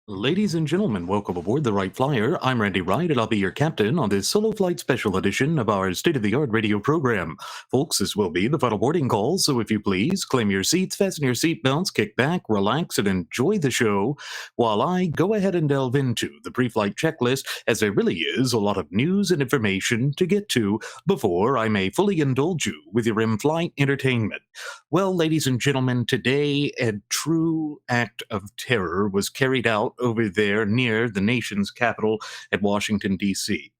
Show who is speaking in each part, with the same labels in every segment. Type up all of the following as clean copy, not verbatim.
Speaker 1: Ladies and gentlemen, welcome aboard the Wright Flyer. I'm Randy Wright, and I'll be your captain on this solo flight special edition of our state-of-the-art radio program. Folks, this will be the final boarding call, so if you please, claim your seats, fasten your seatbelts, kick back, relax, and enjoy the show while I go ahead and delve into the pre-flight checklist, as there really is a lot of news and information to get to before I may fully indulge you with your in-flight entertainment. Well, ladies and gentlemen, today a true act of terror was carried out over there near the nation's capital at Washington, D.C.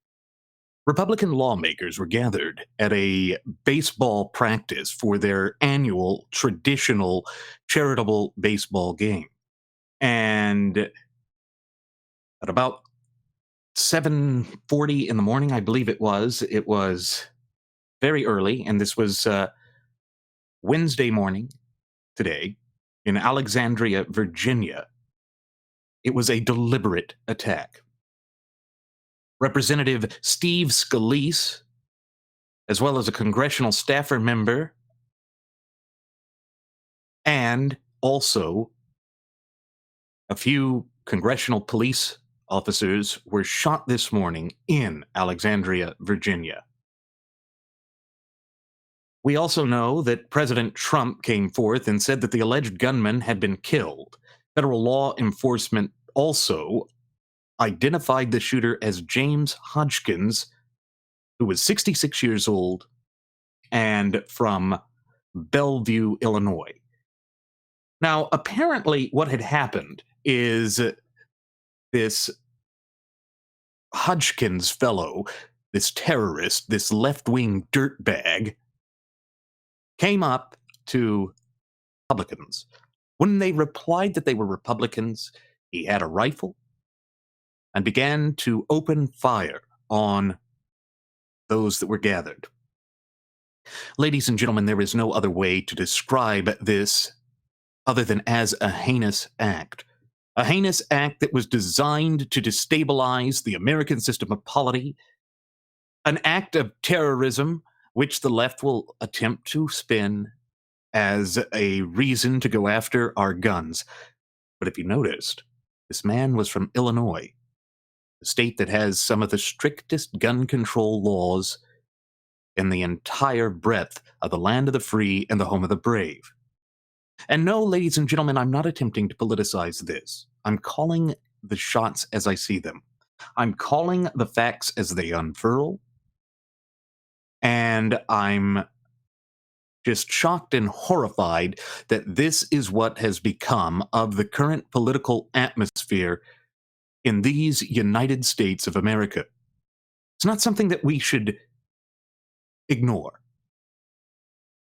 Speaker 1: Republican lawmakers were gathered at a baseball practice for their annual traditional charitable baseball game. And at about 7:40 in the morning, I believe it was very early, and this was Wednesday morning today in Alexandria, Virginia. It was a deliberate attack. Representative Steve Scalise, as well as a congressional staffer member, and also a few congressional police officers were shot this morning in Alexandria, Virginia. We also know that President Trump came forth and said that the alleged gunman had been killed. Federal law enforcement also identified the shooter as James Hodgkins, who was 66 years old and from Bellevue, Illinois. Now, apparently, what had happened is this Hodgkins fellow, this terrorist, this left-wing dirtbag, came up to Republicans. When they replied that they were Republicans, he had a rifle and began to open fire on those that were gathered. Ladies and gentlemen, there is no other way to describe this other than as a heinous act. A heinous act that was designed to destabilize the American system of polity. An act of terrorism which the left will attempt to spin as a reason to go after our guns. But if you noticed, this man was from Illinois, a state that has some of the strictest gun control laws in the entire breadth of the land of the free and the home of the brave. And no, ladies and gentlemen, I'm not attempting to politicize this. I'm calling the shots as I see them. I'm calling the facts as they unfurl. And I'm just shocked and horrified that this is what has become of the current political atmosphere in these United States of America. It's not something that we should ignore.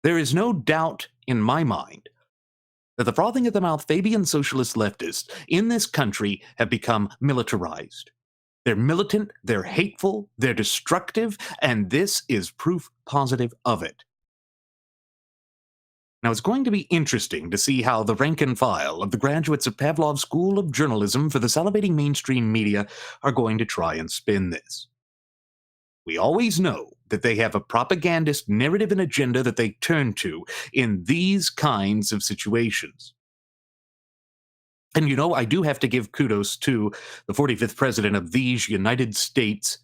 Speaker 1: There is no doubt in my mind that the frothing at the mouth Fabian socialist leftists in this country have become militarized. They're militant, they're hateful, they're destructive, and this is proof positive of it. Now, it's going to be interesting to see how the rank and file of the graduates of Pavlov's School of Journalism for the salivating mainstream media are going to try and spin this. We always know that they have a propagandist narrative and agenda that they turn to in these kinds of situations. And you know, I do have to give kudos to the 45th president of these United States,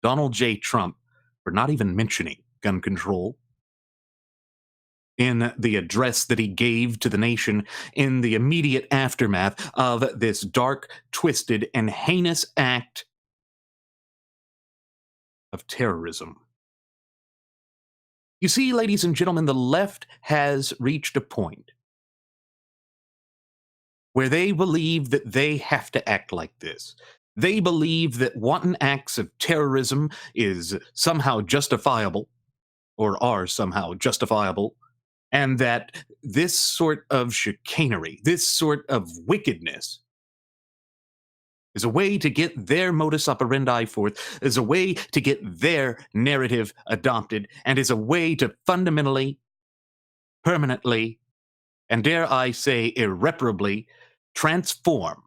Speaker 1: Donald J. Trump, for not even mentioning gun control in the address that he gave to the nation in the immediate aftermath of this dark, twisted, and heinous act of terrorism. You see, ladies and gentlemen, the left has reached a point where they believe that they have to act like this. They believe that wanton acts of terrorism is somehow justifiable, or are somehow justifiable, and that this sort of chicanery, this sort of wickedness, is a way to get their modus operandi forth, is a way to get their narrative adopted, and is a way to fundamentally, permanently, and dare I say irreparably, transform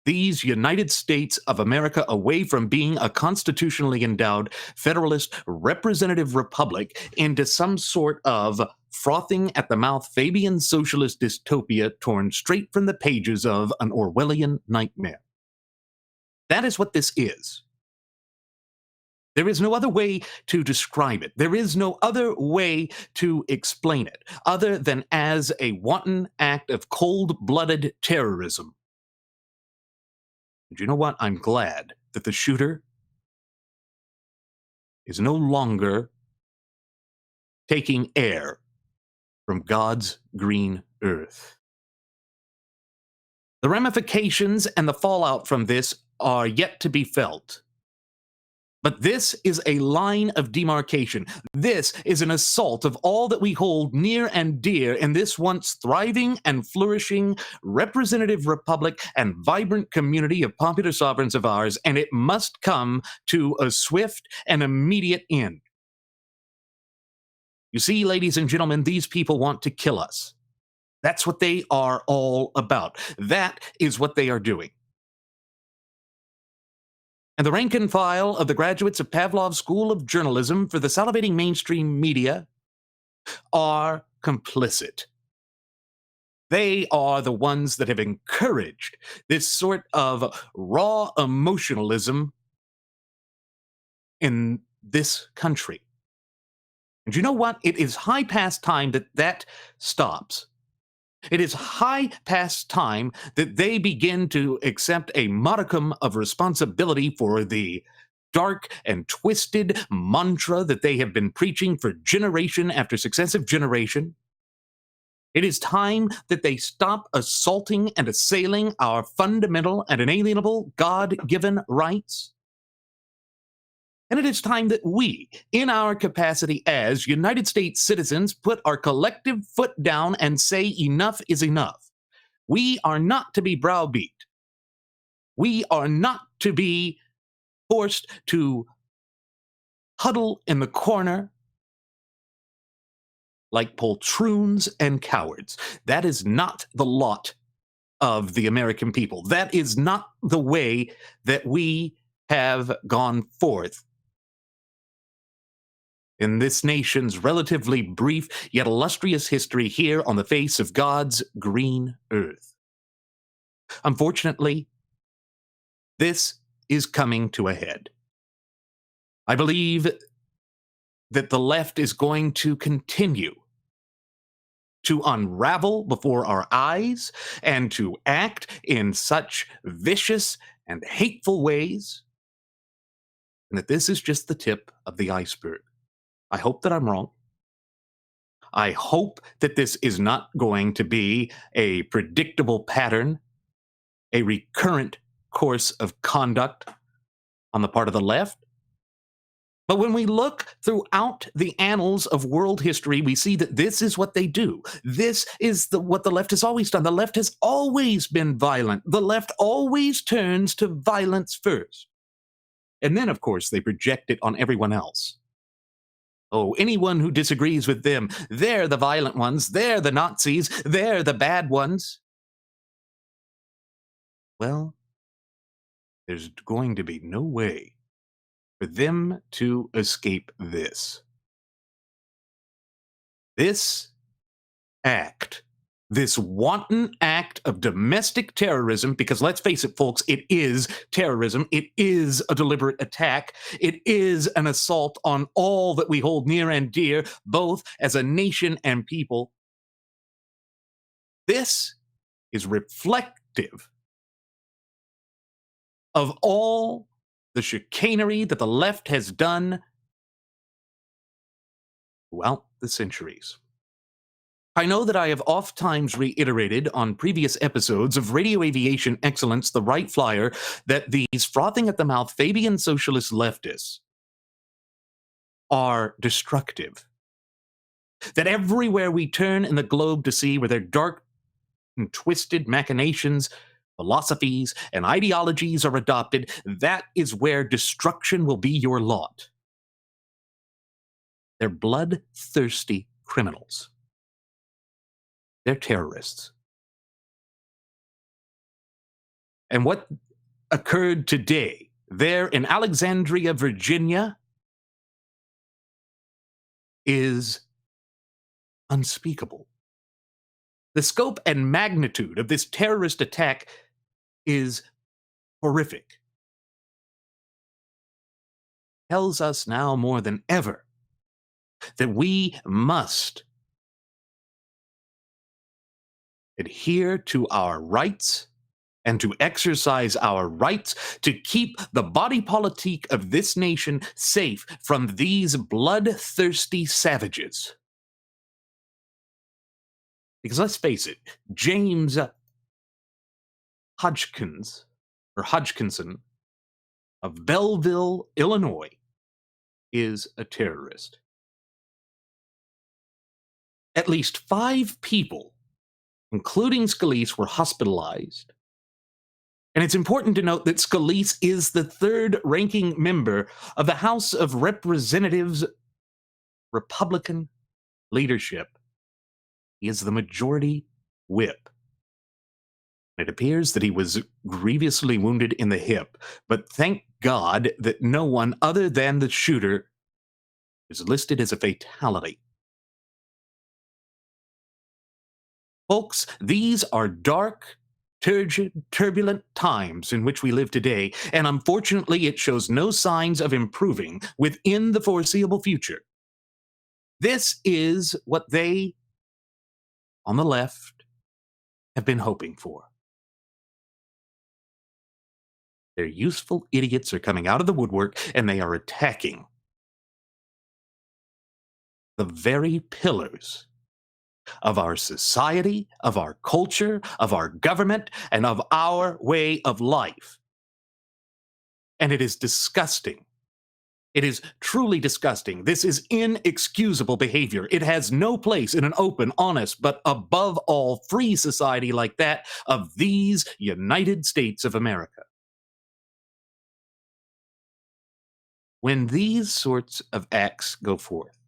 Speaker 1: these United States of America away from being a constitutionally endowed federalist representative republic into some sort of frothing at the mouth Fabian socialist dystopia torn straight from the pages of an Orwellian nightmare. That is what this is. There is no other way to describe it. There is no other way to explain it other than as a wanton act of cold-blooded terrorism. And you know what? I'm glad that the shooter is no longer taking air from God's green earth. The ramifications and the fallout from this are yet to be felt. But this is a line of demarcation. This is an assault of all that we hold near and dear in this once thriving and flourishing representative republic and vibrant community of popular sovereigns of ours, and it must come to a swift and immediate end. You see, ladies and gentlemen, these people want to kill us. That's what they are all about. That is what they are doing. And the rank and file of the graduates of Pavlov's School of Journalism for the salivating mainstream media are complicit. They are the ones that have encouraged this sort of raw emotionalism in this country. And you know what? It is high past time that that stops. It is high past time that they begin to accept a modicum of responsibility for the dark and twisted mantra that they have been preaching for generation after successive generation. It is time that they stop assaulting and assailing our fundamental and inalienable God-given rights. And it is time that we, in our capacity as United States citizens, put our collective foot down and say enough is enough. We are not to be browbeat. We are not to be forced to huddle in the corner like poltroons and cowards. That is not the lot of the American people. That is not the way that we have gone forth in this nation's relatively brief yet illustrious history here on the face of God's green earth. Unfortunately, this is coming to a head. I believe that the left is going to continue to unravel before our eyes and to act in such vicious and hateful ways, and that this is just the tip of the iceberg. I hope that I'm wrong. I hope that this is not going to be a predictable pattern, a recurrent course of conduct on the part of the left. But when we look throughout the annals of world history, we see that this is what they do. This is what the left has always done. The left has always been violent. The left always turns to violence first. And then, of course, they project it on everyone else. Oh, anyone who disagrees with them, they're the violent ones, they're the Nazis, they're the bad ones. Well, there's going to be no way for them to escape this. This act, this wanton act of domestic terrorism, because let's face it, folks, it is terrorism. It is a deliberate attack. It is an assault on all that we hold near and dear, both as a nation and people. This is reflective of all the chicanery that the left has done throughout the centuries. I know that I have oft-times reiterated on previous episodes of Radio Aviation Excellence, the Wright Flyer, that these frothing at the mouth Fabian socialist leftists are destructive. That everywhere we turn in the globe to see where their dark and twisted machinations, philosophies, and ideologies are adopted, that is where destruction will be your lot. They're bloodthirsty criminals. They're terrorists. And what occurred today there in Alexandria, Virginia, is unspeakable. The scope and magnitude of this terrorist attack is horrific. Tells us now more than ever that we must adhere to our rights and to exercise our rights to keep the body politic of this nation safe from these bloodthirsty savages. Because let's face it, James Hodgkinson of Belleville, Illinois, is a terrorist. At least 5 people, including Scalise, were hospitalized. And it's important to note that Scalise is the 3rd ranking member of the House of Representatives Republican leadership. He is the majority whip. It appears that he was grievously wounded in the hip, but thank God that no one other than the shooter is listed as a fatality. Folks, these are dark, turbulent times in which we live today, and unfortunately it shows no signs of improving within the foreseeable future. This is what they, on the left, have been hoping for. Their useful idiots are coming out of the woodwork, and they are attacking the very pillars of our society, of our culture, of our government, and of our way of life. And it is disgusting. It is truly disgusting. This is inexcusable behavior. It has no place in an open, honest, but above all, free society like that of these United States of America. When these sorts of acts go forth,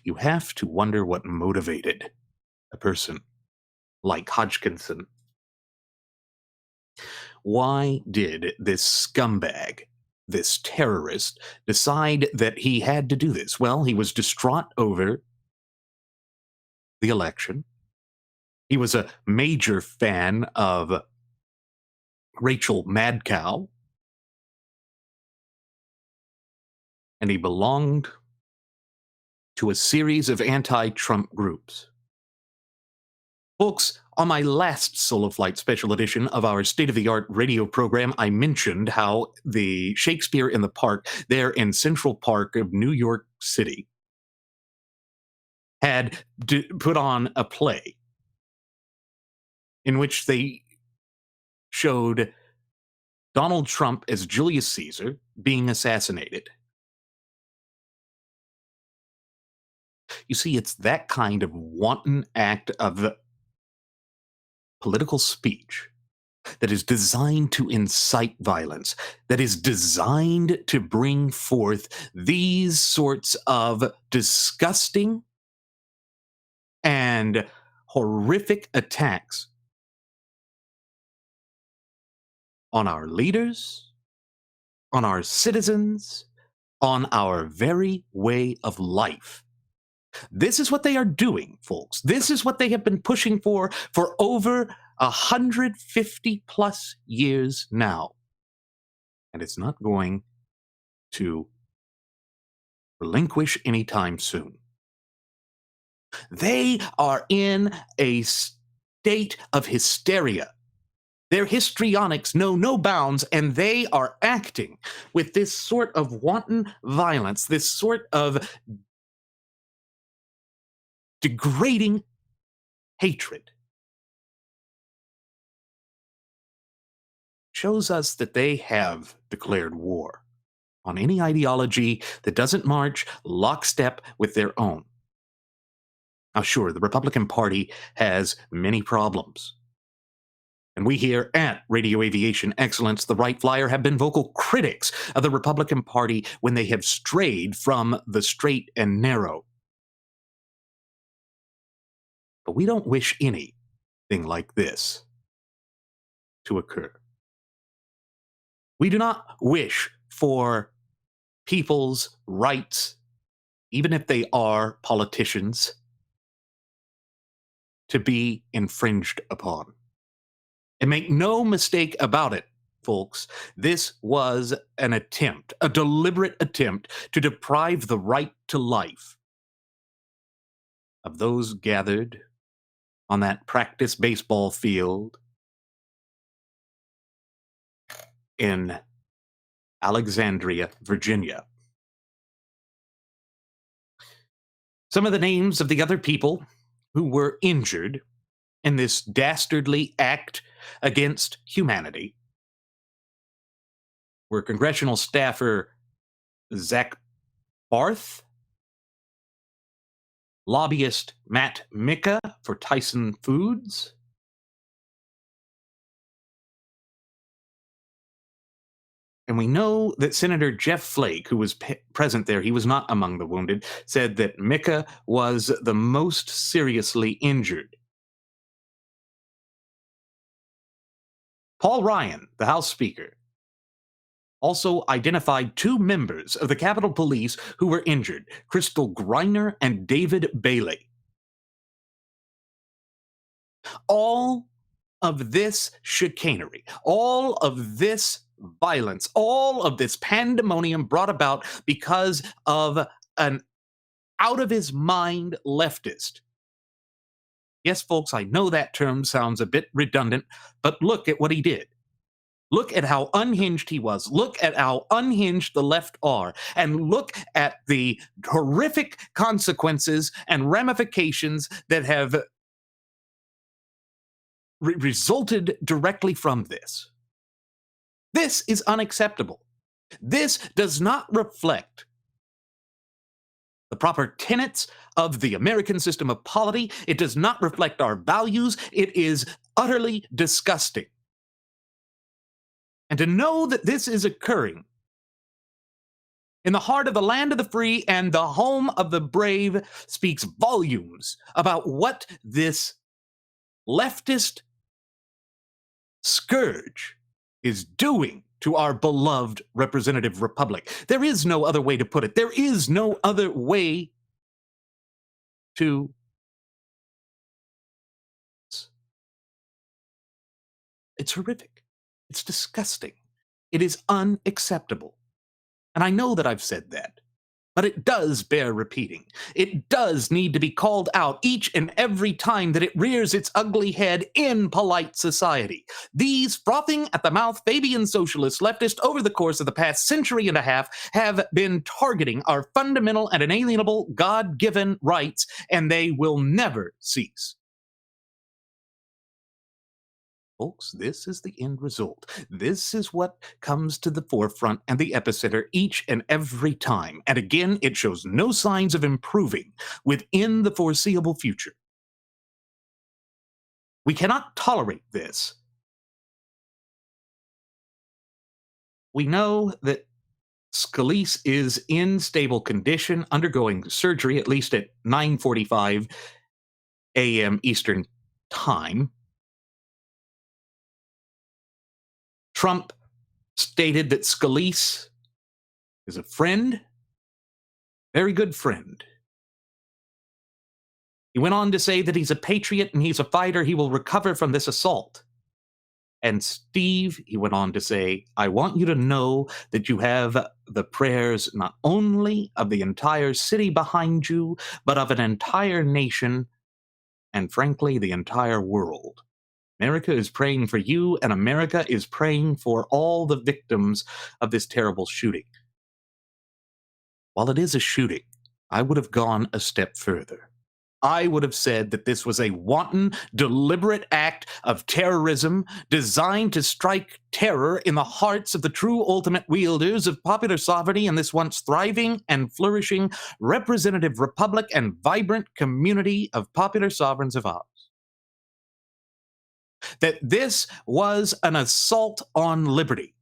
Speaker 1: you have to wonder what motivated a person like Hodgkinson. Why did this scumbag, this terrorist, decide that he had to do this? Well, he was distraught over the election. He was a major fan of Rachel Madcow, and he belonged to a series of anti-Trump groups. Folks, on my last Solo Flight special edition of our state-of-the-art radio program, I mentioned how the Shakespeare in the Park there in Central Park of New York City had put on a play in which they showed Donald Trump as Julius Caesar being assassinated. You see, it's that kind of wanton act of political speech that is designed to incite violence, that is designed to bring forth these sorts of disgusting and horrific attacks on our leaders, on our citizens, on our very way of life. This is what they are doing, folks. This is what they have been pushing for over 150 plus years now. And it's not going to relinquish anytime soon. They are in a state of hysteria. Their histrionics know no bounds, and they are acting with this sort of wanton violence, this sort of degrading hatred. Shows us that they have declared war on any ideology that doesn't march lockstep with their own. Now, sure, the Republican Party has many problems. And we here at Radio Aviation Excellence, the Wright Flyer, have been vocal critics of the Republican Party when they have strayed from the straight and narrow. But we don't wish anything like this to occur. We do not wish for people's rights, even if they are politicians, to be infringed upon. And make no mistake about it, folks, this was an attempt, a deliberate attempt to deprive the right to life of those gathered on that practice baseball field in Alexandria, Virginia. Some of the names of the other people who were injured in this dastardly act against humanity were congressional staffer Zach Barth, lobbyist Matt Micca for Tyson Foods, and we know that Senator Jeff Flake, who was present there, he was not among the wounded, said that Micca was the most seriously injured. Paul Ryan, the House Speaker, also identified 2 members of the Capitol Police who were injured, Crystal Griner and David Bailey. All of this chicanery, all of this violence, all of this pandemonium brought about because of an out-of-his-mind leftist. Yes, folks, I know that term sounds a bit redundant, but look at what he did. Look at how unhinged he was. Look at how unhinged the left are. And look at the horrific consequences and ramifications that have resulted directly from this. This is unacceptable. This does not reflect the proper tenets of the American system of polity. It does not reflect our values. It is utterly disgusting. And to know that this is occurring in the heart of the land of the free and the home of the brave speaks volumes about what this leftist scourge is doing to our beloved representative republic. There is no other way to put it. There is no other way to. It's horrific. It's disgusting. It is unacceptable. And I know that I've said that, but it does bear repeating. It does need to be called out each and every time that it rears its ugly head in polite society. These frothing at the mouth Fabian socialist leftists over the course of the past century and a half have been targeting our fundamental and inalienable God-given rights, and they will never cease. Folks, this is the end result. This is what comes to the forefront and the epicenter each and every time. And again, it shows no signs of improving within the foreseeable future. We cannot tolerate this. We know that Scalise is in stable condition, undergoing surgery, at least at 9:45 a.m. Eastern Time. Trump stated that Scalise is a friend, very good friend. He went on to say that he's a patriot and he's a fighter. He will recover from this assault. And Steve, he went on to say, I want you to know that you have the prayers not only of the entire city behind you, but of an entire nation and, frankly, the entire world. America is praying for you, and America is praying for all the victims of this terrible shooting. While it is a shooting, I would have gone a step further. I would have said that this was a wanton, deliberate act of terrorism designed to strike terror in the hearts of the true ultimate wielders of popular sovereignty in this once thriving and flourishing representative republic and vibrant community of popular sovereigns of ours. That this was an assault on liberty.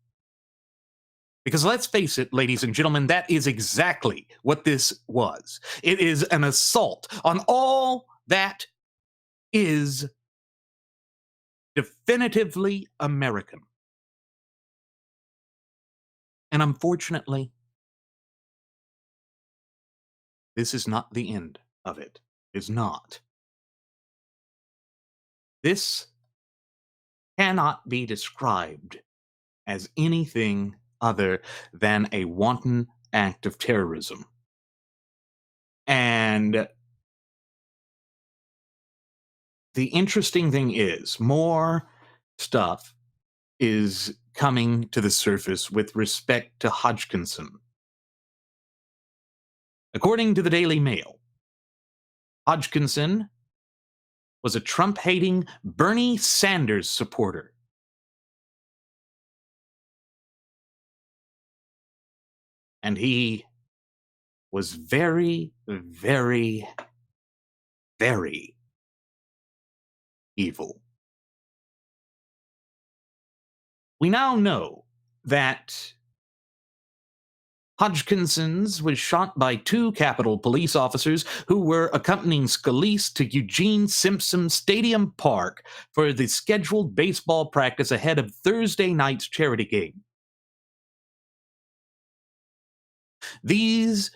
Speaker 1: Because let's face it, ladies and gentlemen, that is exactly what this was. It is an assault on all that is definitively American. And unfortunately, this is not the end of it. It is not. This cannot be described as anything other than a wanton act of terrorism. And the interesting thing is, more stuff is coming to the surface with respect to Hodgkinson. According to the Daily Mail, Hodgkinson was a Trump-hating Bernie Sanders supporter. And he was very, very, very evil. We now know that Hodgkinson's was shot by two Capitol police officers who were accompanying Scalise to Eugene Simpson Stadium Park for the scheduled baseball practice ahead of Thursday night's charity game. These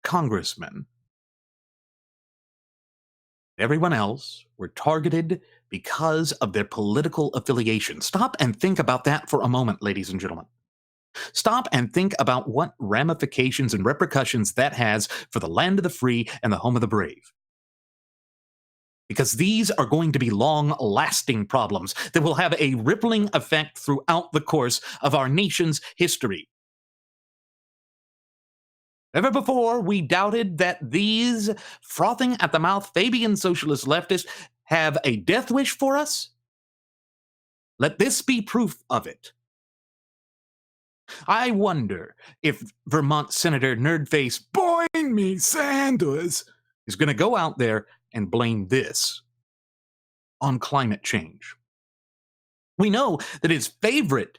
Speaker 1: congressmen, everyone else, were targeted because of their political affiliation. Stop and think about that for a moment, ladies and gentlemen. Stop and think about what ramifications and repercussions that has for the land of the free and the home of the brave. Because these are going to be long-lasting problems that will have a rippling effect throughout the course of our nation's history. Ever before, we doubted that these frothing at the mouth Fabian socialist leftists have a death wish for us. Let this be proof of it. I wonder if Vermont Senator Nerdface Bernie Sanders is going to go out there and blame this on climate change. We know that his favorite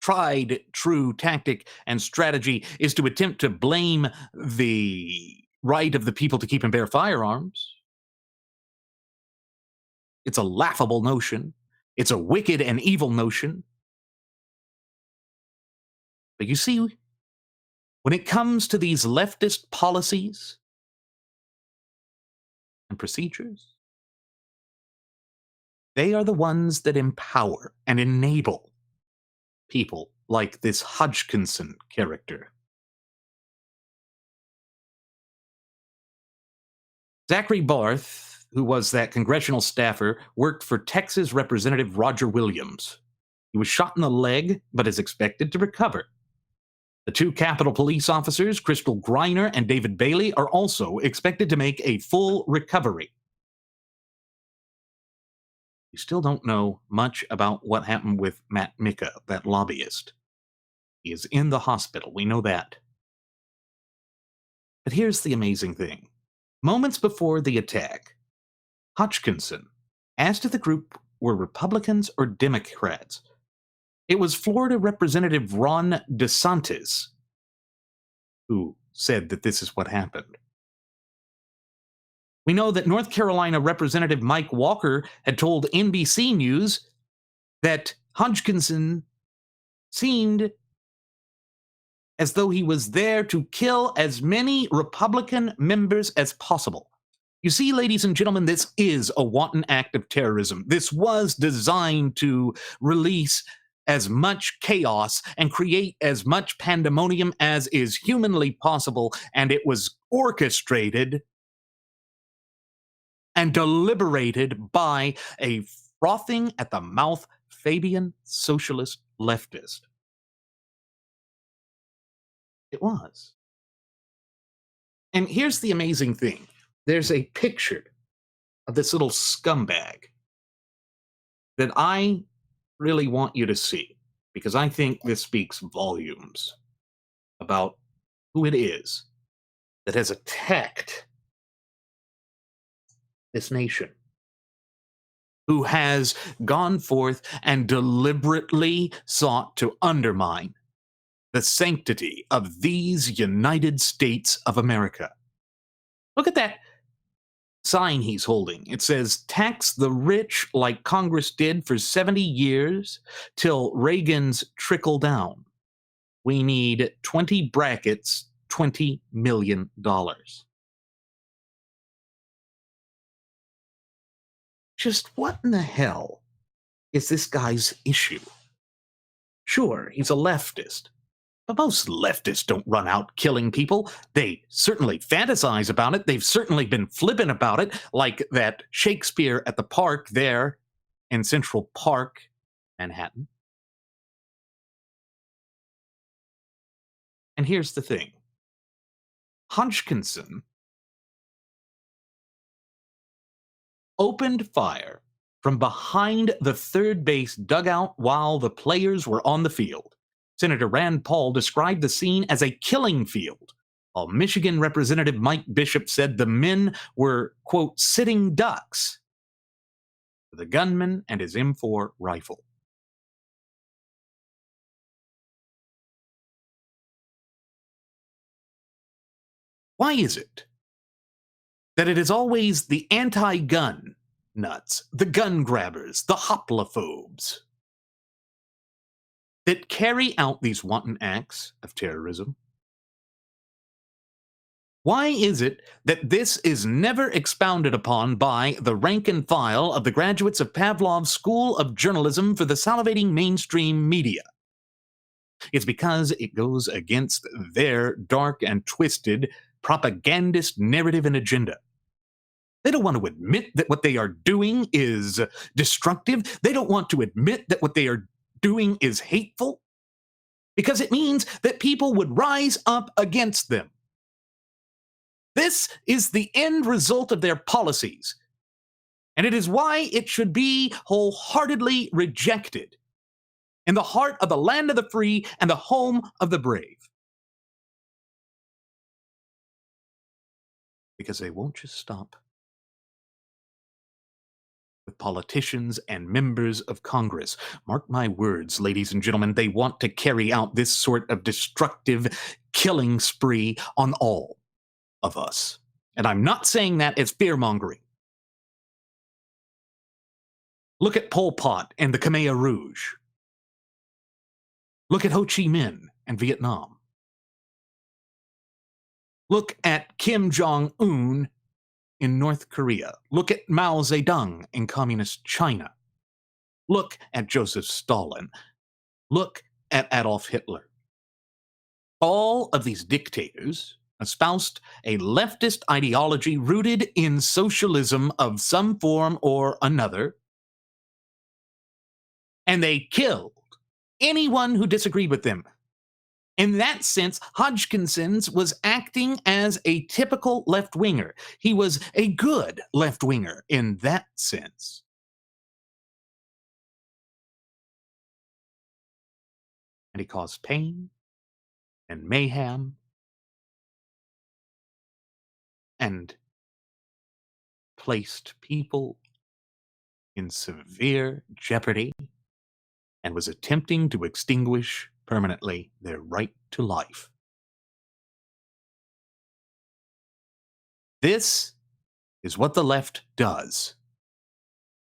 Speaker 1: tried true tactic and strategy is to attempt to blame the right of the people to keep and bear firearms. It's a laughable notion. It's a wicked and evil notion. But you see, when it comes to these leftist policies and procedures, they are the ones that empower and enable people like this Hodgkinson character. Zachary Barth, who was that congressional staffer, worked for Texas Representative Roger Williams. He was shot in the leg, but is expected to recover. The two Capitol police officers, Crystal Griner and David Bailey, are also expected to make a full recovery. We still don't know much about what happened with Matt Micca, that lobbyist. He is in the hospital, we know that. But here's the amazing thing. Moments before the attack, Hodgkinson asked if the group were Republicans or Democrats. It was Florida Representative Ron DeSantis who said that this is what happened. We know that North Carolina Representative Mike Walker had told NBC News that Hodgkinson seemed as though he was there to kill as many Republican members as possible. You see, ladies and gentlemen, this is a wanton act of terrorism. This was designed to release as much chaos and create as much pandemonium as is humanly possible, and it was orchestrated and deliberated by a frothing at the mouth Fabian socialist leftist. It was. And here's the amazing thing. There's a picture of this little scumbag that I really want you to see, because I think this speaks volumes about who it is that has attacked this nation, who has gone forth and deliberately sought to undermine the sanctity of these United States of America. Look at that sign he's holding. It says, "Tax the rich like Congress did for 70 years till Reagan's trickle down. We need 20 brackets, $20 million." Just what in the hell is this guy's issue? Sure, he's a leftist. But most leftists don't run out killing people. They certainly fantasize about it. They've certainly been flippant about it, like that Shakespeare at the park there in Central Park, Manhattan. And here's the thing. Hodgkinson opened fire from behind the third base dugout while the players were on the field. Senator Rand Paul described the scene as a killing field, while Michigan Representative Mike Bishop said the men were, quote, sitting ducks for the gunman and his M4 rifle. Why is it that it is always the anti-gun nuts, the gun grabbers, the hoplophobes that carry out these wanton acts of terrorism? Why is it that this is never expounded upon by the rank and file of the graduates of Pavlov's School of Journalism for the salivating mainstream media? It's because it goes against their dark and twisted propagandist narrative and agenda. They don't want to admit that what they are doing is destructive. They don't want to admit that what they are doing is hateful, because it means that people would rise up against them. This is the end result of their policies, and it is why it should be wholeheartedly rejected in the heart of the land of the free and the home of the brave. Because they won't just stop with politicians and members of Congress. Mark my words, ladies and gentlemen, they want to carry out this sort of destructive killing spree on all of us. And I'm not saying that as fear-mongering. Look at Pol Pot and the Khmer Rouge. Look at Ho Chi Minh and Vietnam. Look at Kim Jong-un in North Korea. Look at Mao Zedong in Communist China. Look at Joseph Stalin. Look at Adolf Hitler. All of these dictators espoused a leftist ideology rooted in socialism of some form or another, and they killed anyone who disagreed with them. In that sense, Hodgkinson's was acting as a typical left-winger. He was a good left-winger in that sense. And he caused pain and mayhem and placed people in severe jeopardy and was attempting to extinguish permanently their right to life. This is what the left does.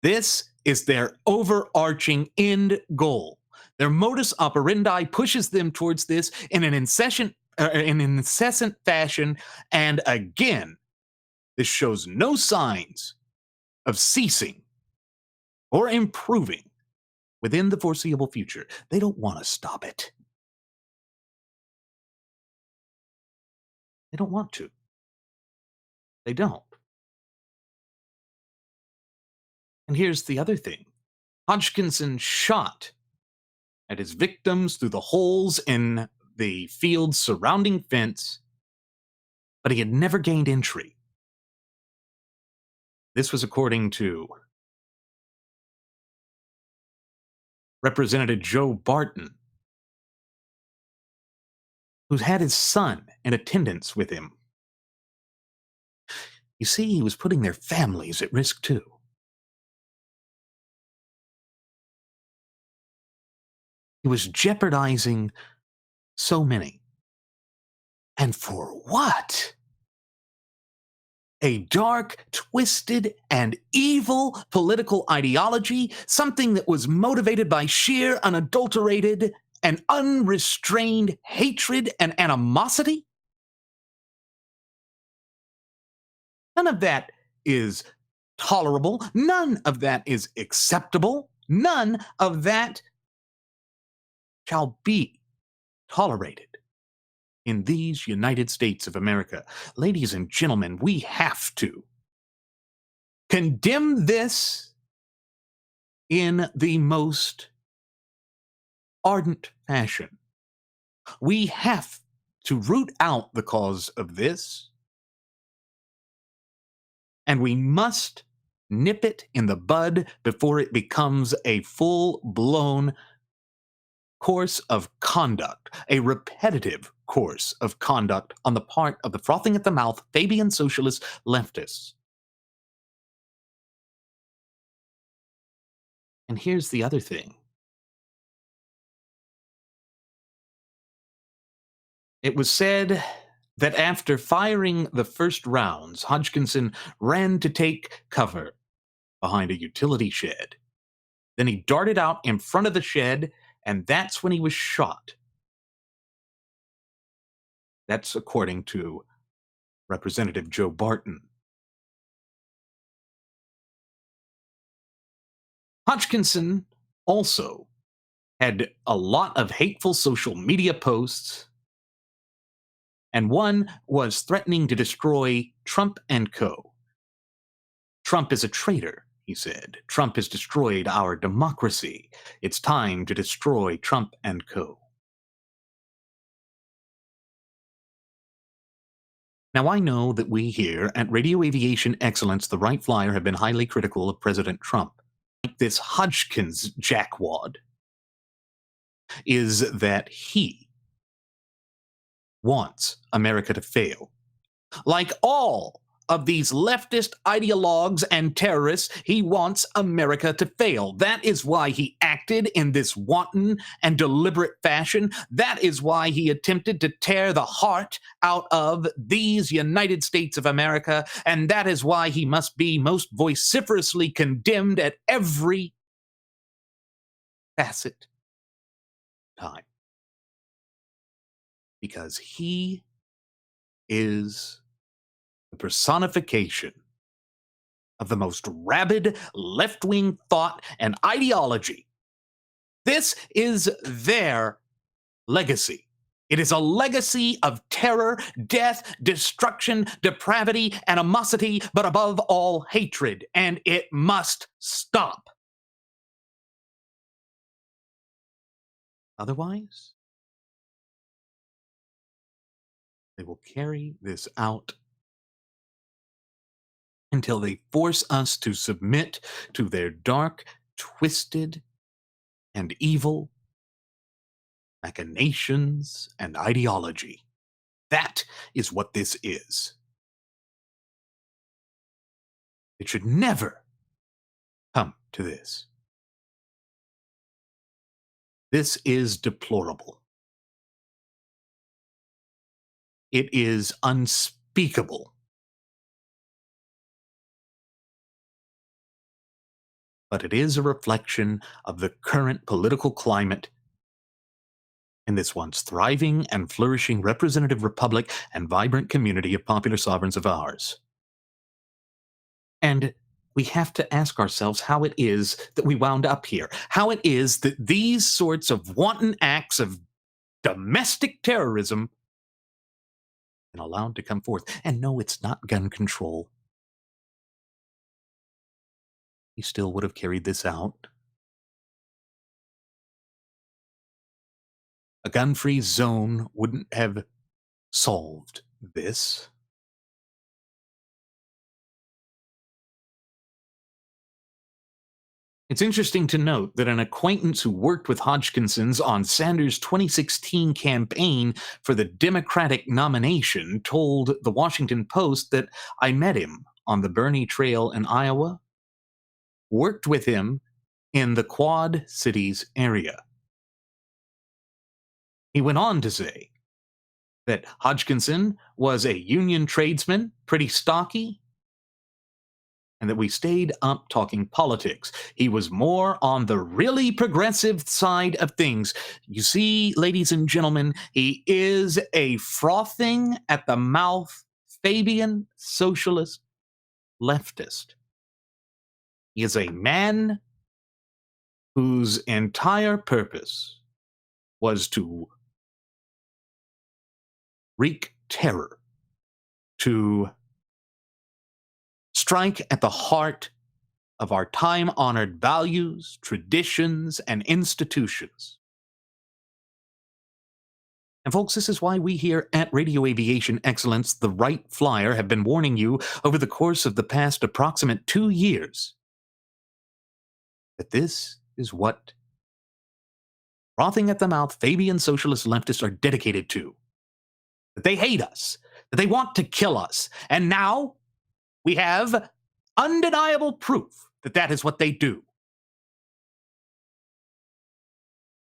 Speaker 1: This is their overarching end goal. Their modus operandi pushes them towards this in an incessant fashion, and again, this shows no signs of ceasing or improving within the foreseeable future. They don't want to stop it. They don't want to. They don't. And here's the other thing. Hodgkinson shot at his victims through the holes in the field's surrounding fence, but he had never gained entry. This was according to Representative Joe Barton, who's had his son in attendance with him. You see, he was putting their families at risk too. He was jeopardizing so many. And for what? a dark, twisted, and evil political ideology, something that was motivated by sheer, unadulterated, and unrestrained hatred and animosity? None of that is tolerable. None of that is acceptable. None of that shall be tolerated in these United States of America. Ladies and gentlemen, we have to condemn this in the most ardent fashion. We have to root out the cause of this, and we must nip it in the bud before it becomes a full-blown course of conduct, a repetitive course of conduct on the part of the frothing at the mouth Fabian socialist leftists. And here's the other thing. It was said that after firing the first rounds, Hodgkinson ran to take cover behind a utility shed. Then he darted out in front of the shed, and that's when he was shot. That's according to Representative Joe Barton. Hodgkinson also had a lot of hateful social media posts, and one was threatening to destroy Trump and co. Trump is a traitor, he said. Trump has destroyed our democracy. It's time to destroy Trump and co. Now, I know that we here at Radio Aviation Excellence, the Wright Flyer, have been highly critical of President Trump. This Hodgkins jackwad is that he wants America to fail. Like all of these leftist ideologues and terrorists, he wants America to fail. That is why he acted in this wanton and deliberate fashion. That is why he attempted to tear the heart out of these United States of America. And that is why he must be most vociferously condemned at every facet time. Because he is the personification of the most rabid left-wing thought and ideology. This is their legacy. It is a legacy of terror, death, destruction, depravity, animosity, but above all, hatred, and it must stop. Otherwise, they will carry this out until they force us to submit to their dark, twisted, and evil machinations and ideology. That is what this is. It should never come to this. This is deplorable. It is unspeakable. But it is a reflection of the current political climate in this once thriving and flourishing representative republic and vibrant community of popular sovereigns of ours. And we have to ask ourselves how it is that we wound up here, how it is that these sorts of wanton acts of domestic terrorism been allowed to come forth. And no, it's not gun control. He still would have carried this out. A gun-free zone wouldn't have solved this. It's interesting to note that an acquaintance who worked with Hodgkinson's on Sanders' 2016 campaign for the Democratic nomination told the Washington Post that I met him on the Bernie Trail in Iowa, worked with him in the Quad Cities area. He went on to say that Hodgkinson was a union tradesman, pretty stocky, and that we stayed up talking politics. He was more on the really progressive side of things. You see, ladies and gentlemen, he is a frothing at the mouth Fabian socialist leftist. He is a man whose entire purpose was to wreak terror, to strike at the heart of our time honored values, traditions, and institutions. And, folks, this is why we here at Radio Aviation Excellence, the Wright Flyer, have been warning you over the course of the past approximate 2 years that this is what frothing at the mouth Fabian socialist leftists are dedicated to. That they hate us, that they want to kill us. And now we have undeniable proof that that is what they do.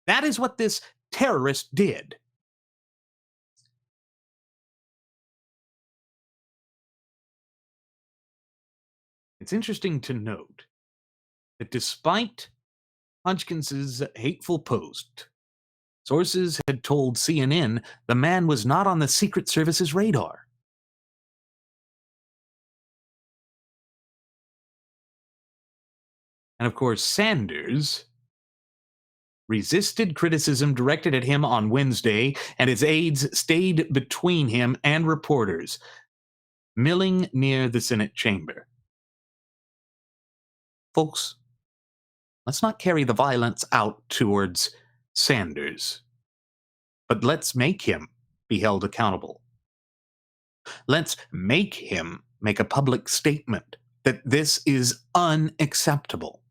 Speaker 1: That is what this terrorist did. It's interesting to note that despite Hodgkins's hateful post, sources had told CNN the man was not on the Secret Service's radar. And of course, Sanders resisted criticism directed at him on Wednesday, and his aides stayed between him and reporters, milling near the Senate chamber. Folks, let's not carry the violence out towards Sanders, but let's make him be held accountable. Let's make him make a public statement that this is unacceptable,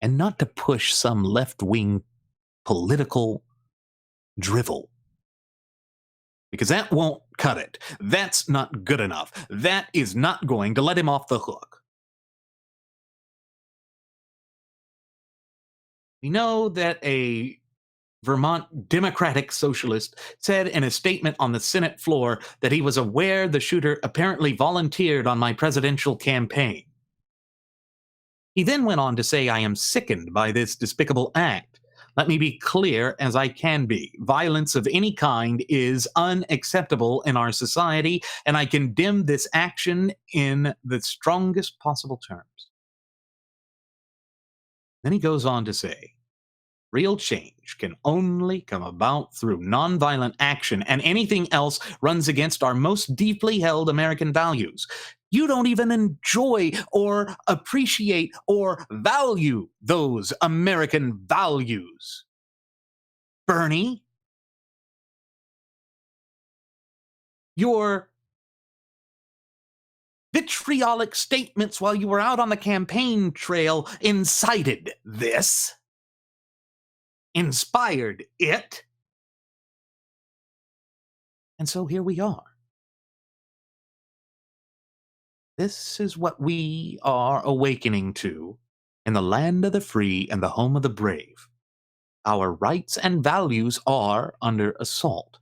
Speaker 1: and not to push some left-wing political drivel. Because that won't cut it. That's not good enough. That is not going to let him off the hook. We know that a Vermont Democratic socialist said in a statement on the Senate floor that he was aware the shooter apparently volunteered on my presidential campaign. He then went on to say, I am sickened by this despicable act. Let me be clear as I can be. Violence of any kind is unacceptable in our society, and I condemn this action in the strongest possible terms. Then he goes on to say, real change can only come about through nonviolent action, and anything else runs against our most deeply held American values. You don't even enjoy or appreciate or value those American values, Bernie. Your vitriolic statements while you were out on the campaign trail incited this, inspired it, and so here we are. This is what we are awakening to in the land of the free and the home of the brave. Our rights and values are under assault.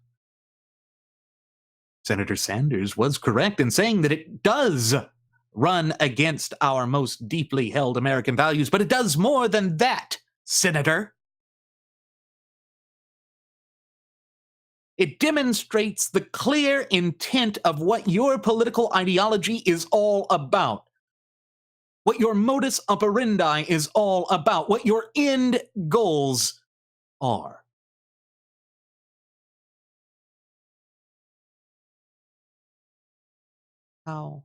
Speaker 1: Senator Sanders was correct in saying that it does run against our most deeply held American values, but it does more than that, Senator. It demonstrates the clear intent of what your political ideology is all about, what your modus operandi is all about, what your end goals are. How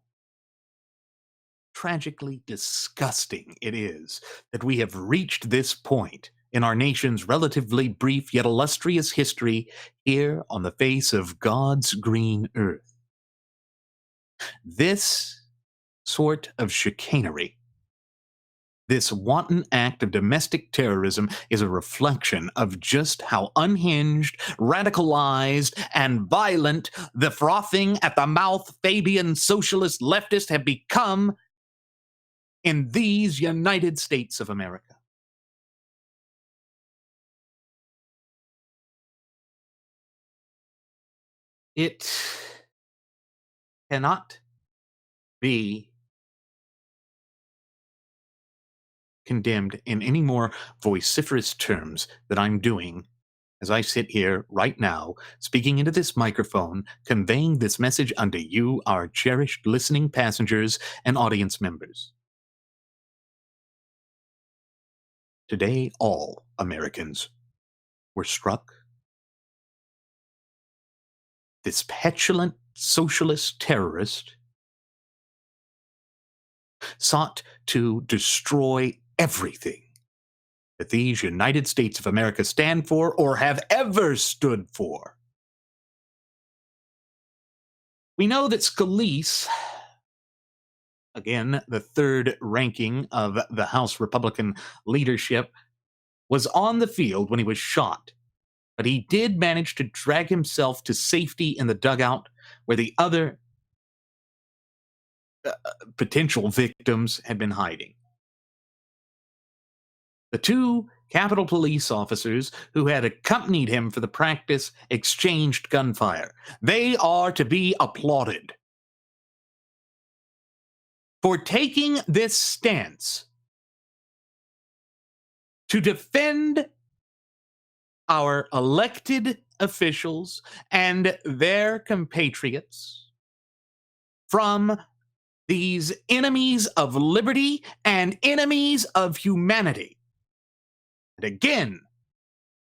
Speaker 1: tragically disgusting it is that we have reached this point in our nation's relatively brief yet illustrious history here on the face of God's green earth. This sort of chicanery, this wanton act of domestic terrorism, is a reflection of just how unhinged, radicalized, and violent the frothing at the mouth Fabian socialist leftists have become in these United States of America. It cannot be condemned in any more vociferous terms than I'm doing as I sit here right now, speaking into this microphone, conveying this message unto you, our cherished listening passengers and audience members. Today, all Americans were struck. This petulant socialist terrorist sought to destroy everything that these United States of America stand for or have ever stood for. We know that Scalise, again, the third ranking of the House Republican leadership, was on the field when he was shot. But he did manage to drag himself to safety in the dugout where the other potential victims had been hiding. The two Capitol Police officers who had accompanied him for the practice exchanged gunfire. They are to be applauded for taking this stance to defend our elected officials and their compatriots from these enemies of liberty and enemies of humanity. And again,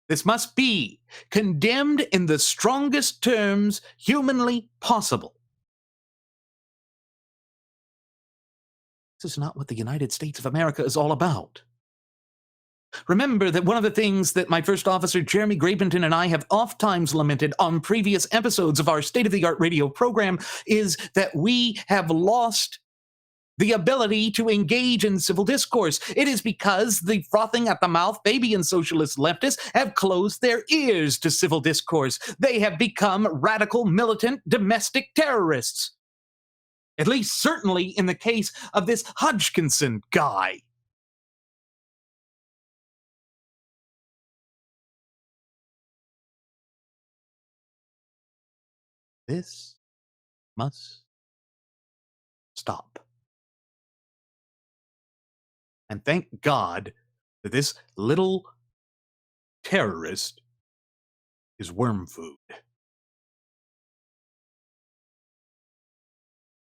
Speaker 1: this must be condemned in the strongest terms humanly possible. This is not what the United States of America is all about. Remember that one of the things that my first officer, Jeremy Grabenton, and I have oft-times lamented on previous episodes of our state-of-the-art radio program is that we have lost the ability to engage in civil discourse. It is because the frothing at the mouth Fabian socialist leftists have closed their ears to civil discourse. They have become radical, militant, domestic terrorists. At least certainly in the case of this Hodgkinson guy. This must stop. And thank God that this little terrorist is worm food.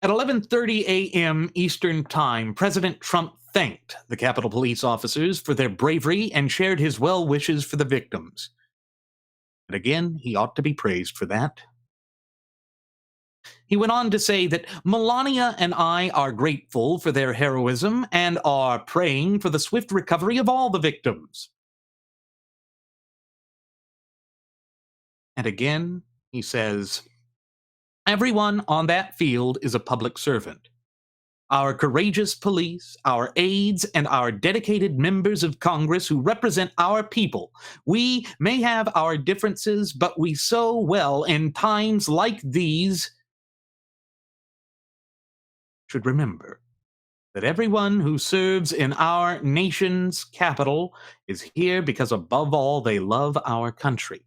Speaker 1: At 11:30 a.m. Eastern Time, President Trump thanked the Capitol Police officers for their bravery and shared his well wishes for the victims. And again, he ought to be praised for that. He went on to say that Melania and I are grateful for their heroism and are praying for the swift recovery of all the victims. And again, he says, everyone on that field is a public servant. Our courageous police, our aides, and our dedicated members of Congress who represent our people. We may have our differences, but we so well in times like these should remember that everyone who serves in our nation's capital is here because above all they love our country.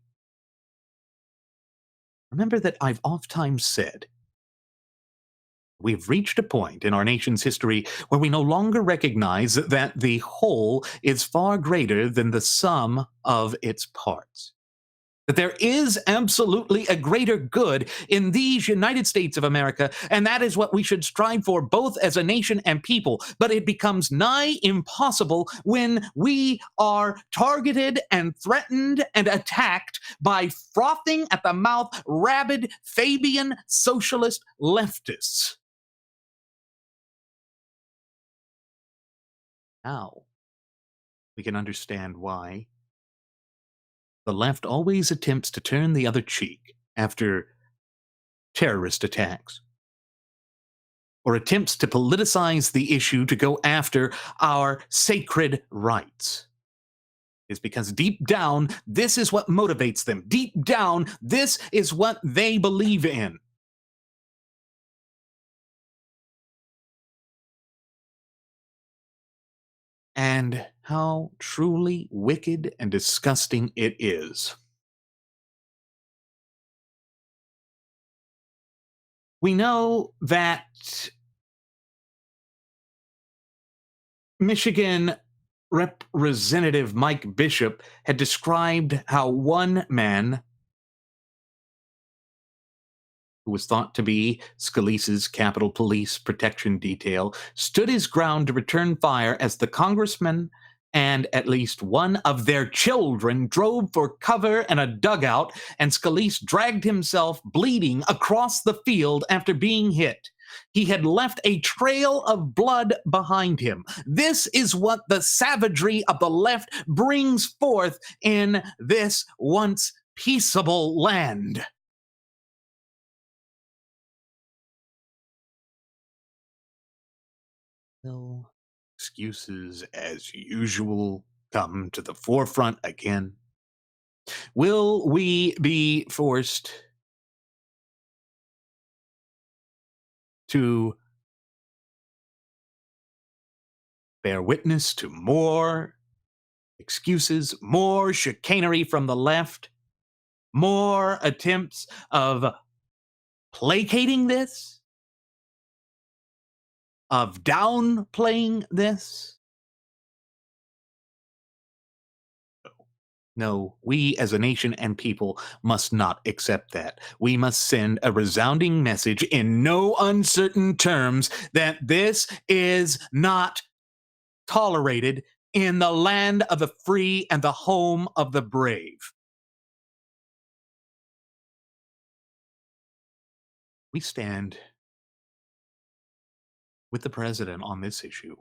Speaker 1: Remember that I've ofttimes said we've reached a point in our nation's history where we no longer recognize that the whole is far greater than the sum of its parts. That there is absolutely a greater good in these United States of America, and that is what we should strive for both as a nation and people. But it becomes nigh impossible when we are targeted and threatened and attacked by frothing at the mouth, rabid Fabian socialist leftists. Now, we can understand why the left always attempts to turn the other cheek after terrorist attacks, or attempts to politicize the issue to go after our sacred rights. Is because deep down, this is what motivates them. Deep down, this is what they believe in. And how truly wicked and disgusting it is. We know that Michigan Representative Mike Bishop had described how one man, who was thought to be Scalise's Capitol Police Protection Detail, stood his ground to return fire as the congressman and at least one of their children drove for cover in a dugout, and Scalise dragged himself bleeding across the field after being hit. He had left a trail of blood behind him. This is what the savagery of the left brings forth in this once peaceable land. Will excuses, as usual, come to the forefront again? Will we be forced to bear witness to more excuses, more chicanery from the left, more attempts of placating this, of downplaying this? No, we as a nation and people must not accept that. We must send a resounding message in no uncertain terms that this is not tolerated in the land of the free and the home of the brave. We stand with the president on this issue.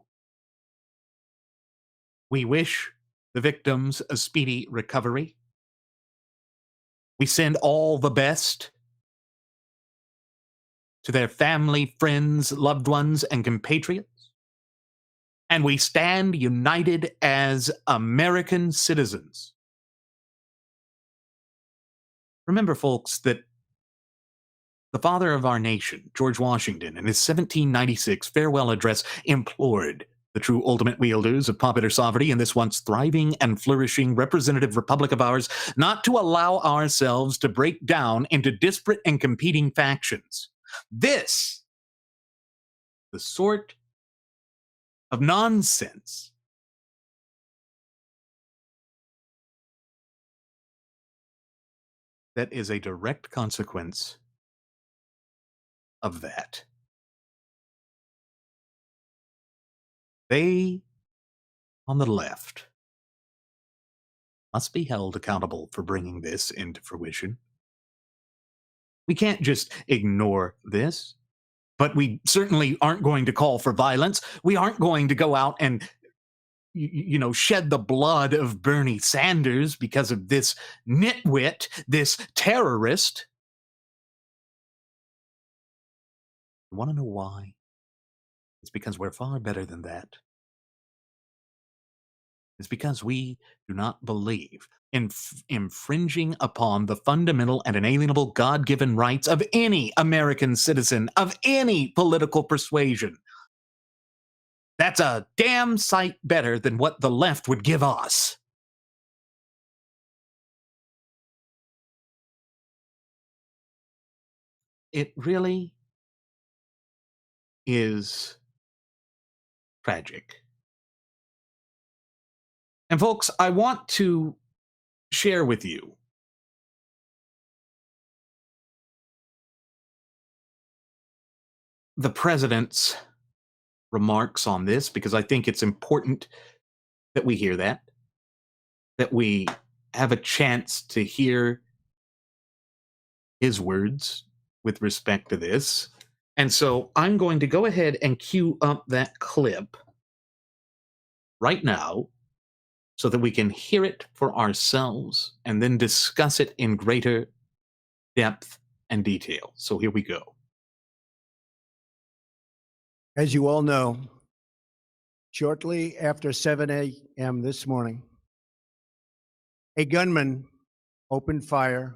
Speaker 1: We wish the victims a speedy recovery. We send all the best to their family, friends, loved ones, and compatriots. And we stand united as American citizens. Remember, folks, that the father of our nation, George Washington, in his 1796 farewell address, implored the true ultimate wielders of popular sovereignty in this once thriving and flourishing representative republic of ours not to allow ourselves to break down into disparate and competing factions. This, the sort of nonsense that is a direct consequence of that. They, on the left, must be held accountable for bringing this into fruition. We can't just ignore this, but we certainly aren't going to call for violence. We aren't going to go out and shed the blood of Bernie Sanders because of this nitwit, this terrorist. You want to know why? It's because we're far better than that. It's because we do not believe in infringing upon the fundamental and inalienable God-given rights of any American citizen, of any political persuasion. That's a damn sight better than what the left would give us. It really is tragic. And folks, I want to share with you the president's remarks on this, because I think it's important that we hear that we have a chance to hear his words with respect to this. And so I'm going to go ahead and cue up that clip right now so that we can hear it for ourselves and then discuss it in greater depth and detail. So here we go.
Speaker 2: As you all know, shortly after 7 a.m. this morning, a gunman opened fire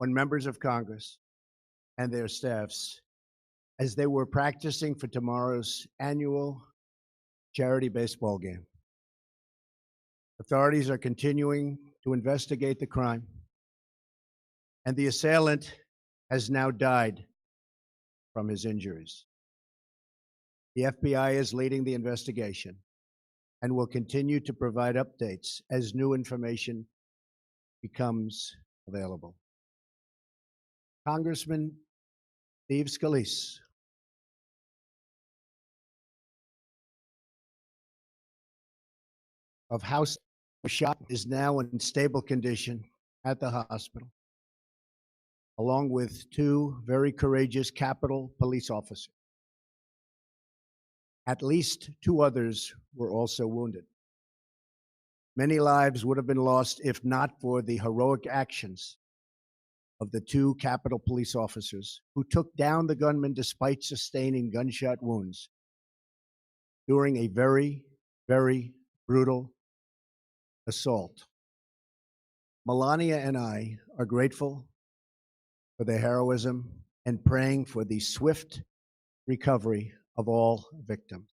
Speaker 2: on members of Congress and their staffs as they were practicing for tomorrow's annual charity baseball game. Authorities are continuing to investigate the crime, and the assailant has now died from his injuries. The FBI is leading the investigation, and will continue to provide updates as new information becomes available. Congressman Steve Scalise of House shot is now in stable condition at the hospital, along with two very courageous Capitol Police officers. At least two others were also wounded. Many lives would have been lost if not for the heroic actions of the two Capitol Police officers who took down the gunman despite sustaining gunshot wounds during a very, very brutal assault. Melania and I are grateful for their heroism and praying for the swift recovery of all victims.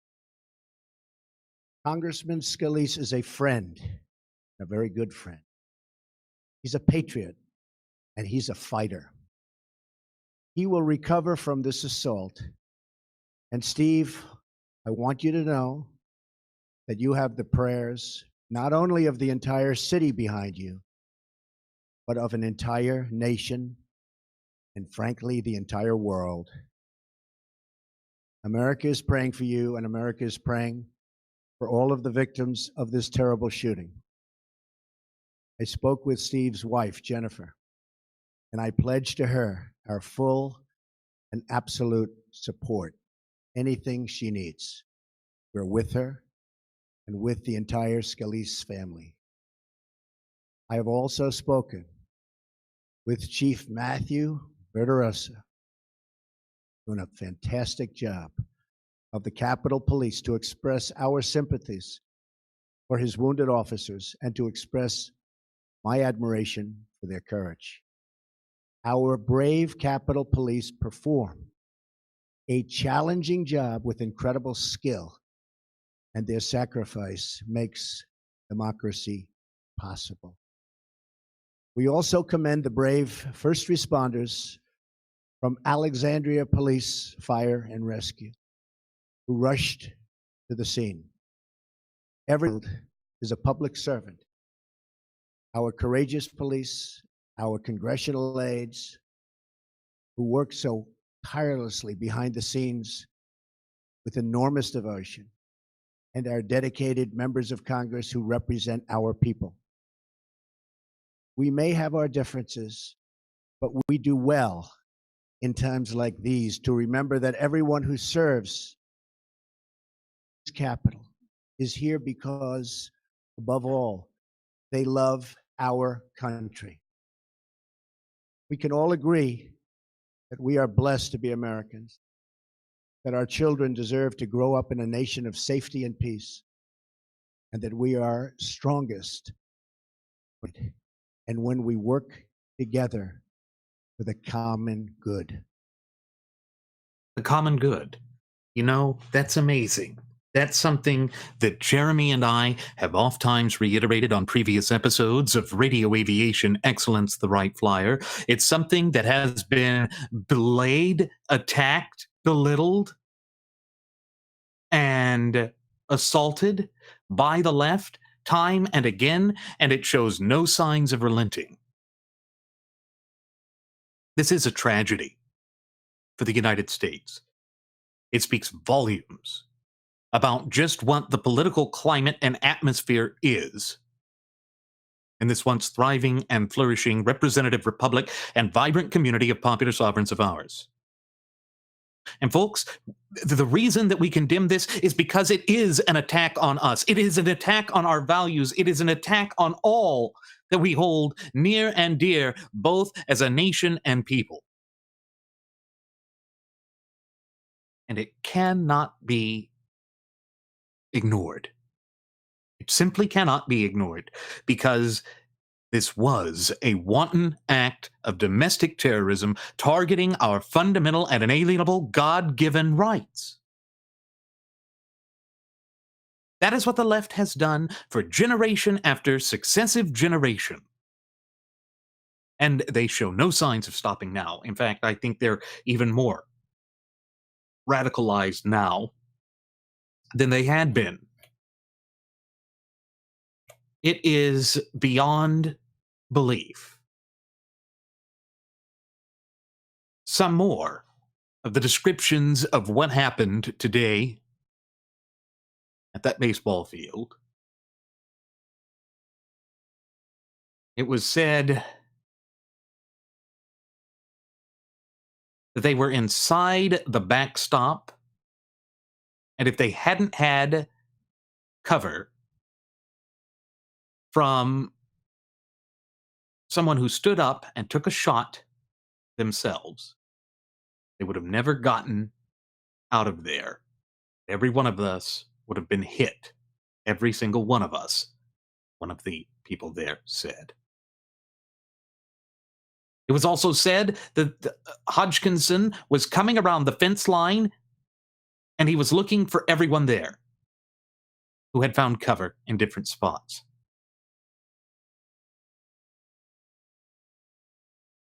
Speaker 2: Congressman Scalise is a friend, a very good friend. He's a patriot, and he's a fighter. He will recover from this assault. And Steve, I want you to know that you have the prayers not only of the entire city behind you, but of an entire nation and, frankly, the entire world. America is praying for you, and America is praying for all of the victims of this terrible shooting. I spoke with Steve's wife, Jennifer, and I pledged to her our full and absolute support. Anything she needs, we're with her and with the entire Scalise family. I have also spoken with Chief Matthew Verderosa, doing a fantastic job, of the Capitol Police, to express our sympathies for his wounded officers and to express my admiration for their courage. Our brave Capitol Police perform a challenging job with incredible skill, and their sacrifice makes democracy possible. We also commend the brave first responders from Alexandria Police Fire and Rescue who rushed to the scene. Everyone is a public servant. Our courageous police, our congressional aides who work so tirelessly behind the scenes with enormous devotion, and our dedicated members of Congress who represent our people. We may have our differences, but we do well in times like these to remember that everyone who serves this Capitol is here because, above all, they love our country. We can all agree that we are blessed to be Americans, that our children deserve to grow up in a nation of safety and peace, and that we are strongest and when we work together for the common good.
Speaker 1: The common good. You know, that's amazing. That's something that Jeremy and I have oft-times reiterated on previous episodes of Radio Aviation Excellence, the Wright Flyer. It's something that has been belayed, attacked, belittled, and assaulted by the left time and again, and it shows no signs of relenting. This is a tragedy for the United States. It speaks volumes about just what the political climate and atmosphere is in this once thriving and flourishing representative republic and vibrant community of popular sovereigns of ours. And folks, the reason that we condemn this is because it is an attack on us. It is an attack on our values. It is an attack on all that we hold near and dear, both as a nation and people. And it cannot be ignored. It simply cannot be ignored because this was a wanton act of domestic terrorism targeting our fundamental and inalienable God-given rights. That is what the left has done for generation after successive generation. And they show no signs of stopping now. In fact, I think they're even more radicalized now than they had been It is beyond belief. Some more of the descriptions of what happened today at that baseball field. It was said that they were inside the backstop, and if they hadn't had cover from someone who stood up and took a shot themselves, they would have never gotten out of there. Every one of us would have been hit. Every single one of us, one of the people there said. It was also said that Hodgkinson was coming around the fence line and he was looking for everyone there who had found cover in different spots.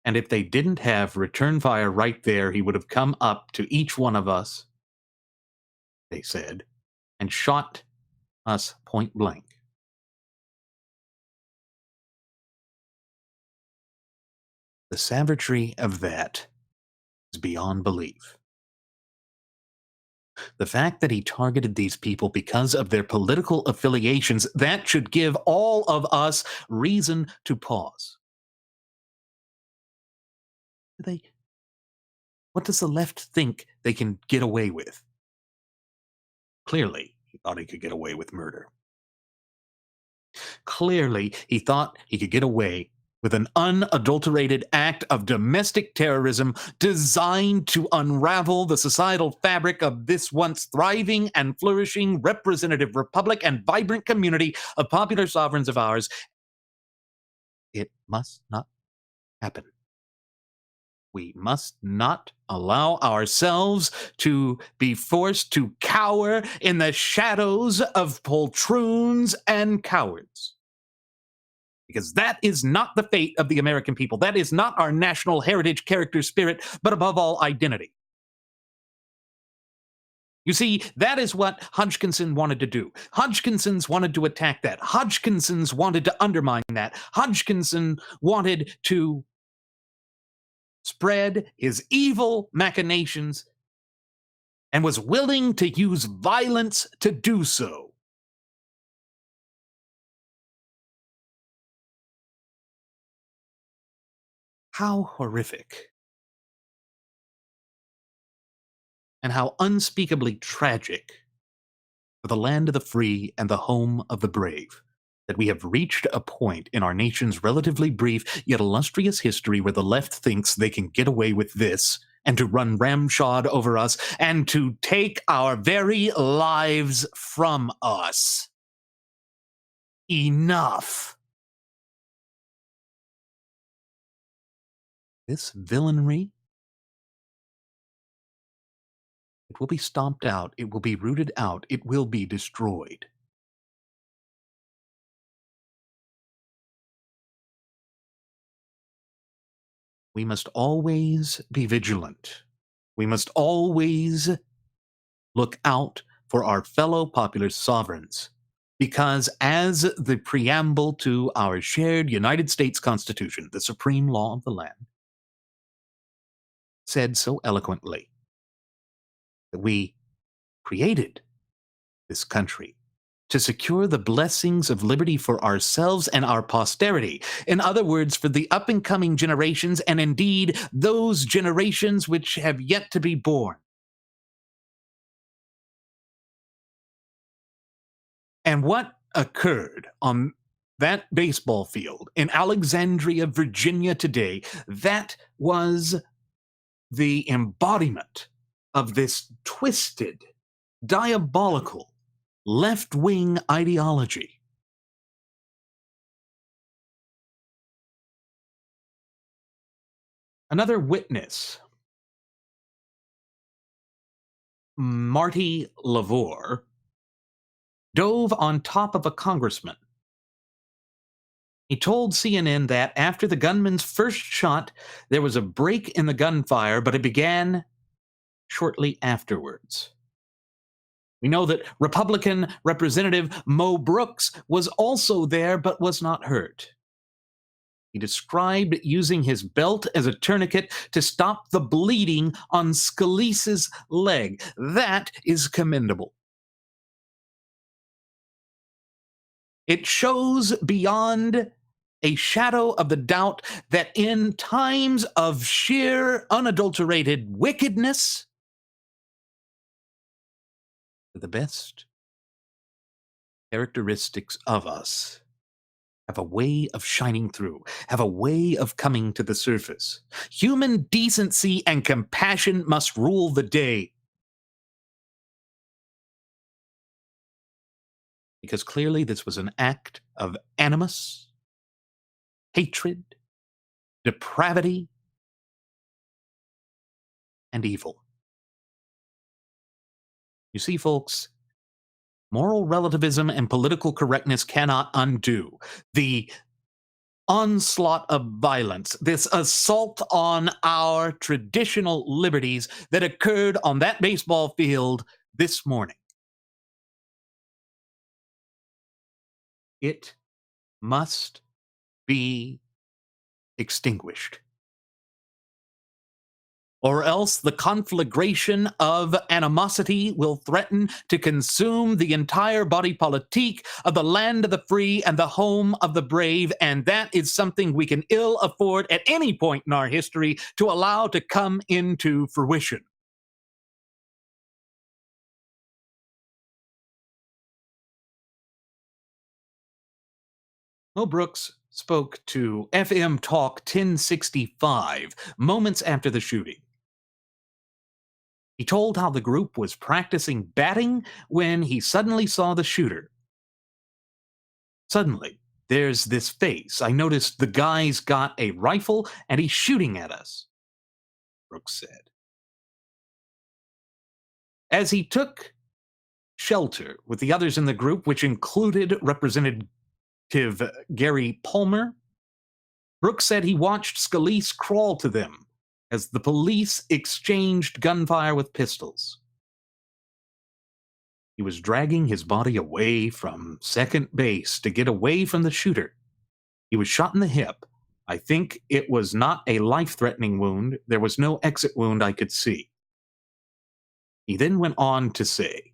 Speaker 1: And if they didn't have return fire right there, he would have come up to each one of us, they said, and shot us point blank. The savagery of that is beyond belief. The fact that he targeted these people because of their political affiliations, that should give all of us reason to pause. What does the left think they can get away with? Clearly, he thought he could get away with murder. Clearly, he thought he could get away with an unadulterated act of domestic terrorism designed to unravel the societal fabric of this once thriving and flourishing representative republic and vibrant community of popular sovereigns of ours. It must not happen. We must not allow ourselves to be forced to cower in the shadows of poltroons and cowards. Because that is not the fate of the American people. That is not our national heritage, character, spirit, but above all, identity. You see, that is what Hodgkinson wanted to do. Hodgkinson's wanted to attack that. Hodgkinson's wanted to undermine that. Hodgkinson wanted to spread his evil machinations and was willing to use violence to do so. How horrific and how unspeakably tragic for the land of the free and the home of the brave that we have reached a point in our nation's relatively brief yet illustrious history where the left thinks they can get away with this and to run ramshod over us and to take our very lives from us. Enough. This villainy, it will be stomped out, it will be rooted out, it will be destroyed. We must always be vigilant. We must always look out for our fellow popular sovereigns. Because as the preamble to our shared United States Constitution, the supreme law of the land, said so eloquently, that we created this country to secure the blessings of liberty for ourselves and our posterity. In other words, for the up-and-coming generations, and indeed those generations which have yet to be born. And what occurred on that baseball field in Alexandria, Virginia today, that was the embodiment of this twisted, diabolical, left-wing ideology. Another witness, Marty Lavore, dove on top of a congressman. He told CNN that after the gunman's first shot, there was a break in the gunfire, but it began shortly afterwards. We know that Republican Representative Mo Brooks was also there but was not hurt. He described using his belt as a tourniquet to stop the bleeding on Scalise's leg. That is commendable. It shows beyond a shadow of the doubt that in times of sheer, unadulterated wickedness, the best characteristics of us have a way of shining through, have a way of coming to the surface. Human decency and compassion must rule the day. Because clearly this was an act of animus, hatred, depravity, and evil. You see, folks, moral relativism and political correctness cannot undo the onslaught of violence, this assault on our traditional liberties that occurred on that baseball field this morning. It must be extinguished. Or else the conflagration of animosity will threaten to consume the entire body politique of the land of the free and the home of the brave, and that is something we can ill afford at any point in our history to allow to come into fruition. Mo Brooks spoke to FM Talk 1065 moments after the shooting. He told how the group was practicing batting when he suddenly saw the shooter. Suddenly, there's this face. I noticed the guy's got a rifle and he's shooting at us, Brooks said. As he took shelter with the others in the group, which included Representative Gary Palmer, Brooks said he watched Scalise crawl to them as the police exchanged gunfire with pistols. He was dragging his body away from second base to get away from the shooter. He was shot in the hip. I think it was not a life-threatening wound. There was no exit wound I could see. He then went on to say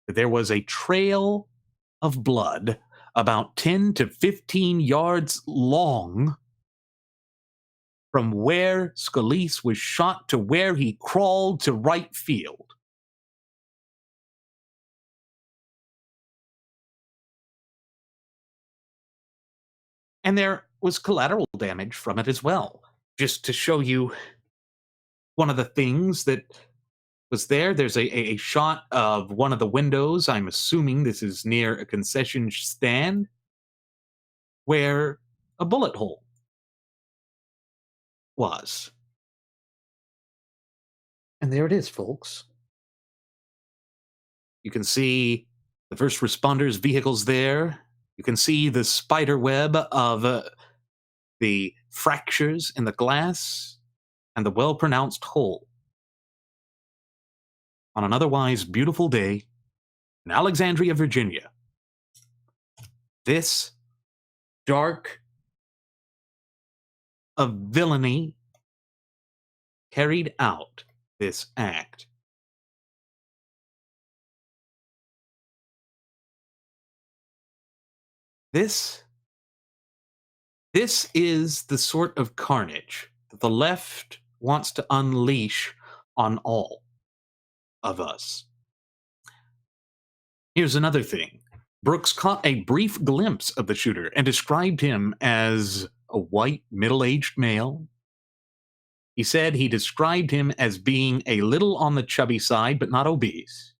Speaker 1: that there was a trail of blood about 10 to 15 yards long from where Scalise was shot to where he crawled to right field. And there was collateral damage from it as well. Just to show you one of the things that was there, there's a shot of one of the windows. I'm assuming this is near a concession stand where a bullet hole was. And there it is, folks. You can see the first responders' vehicles there. You can see the spider web of the fractures in the glass and the well-pronounced hole. On an otherwise beautiful day in Alexandria, Virginia, this dark of villainy carried out this act. This is the sort of carnage that the left wants to unleash on all of us. Here's another thing. Brooks caught a brief glimpse of the shooter and described him as a white, middle-aged male. He said he described him as being a little on the chubby side, but not obese.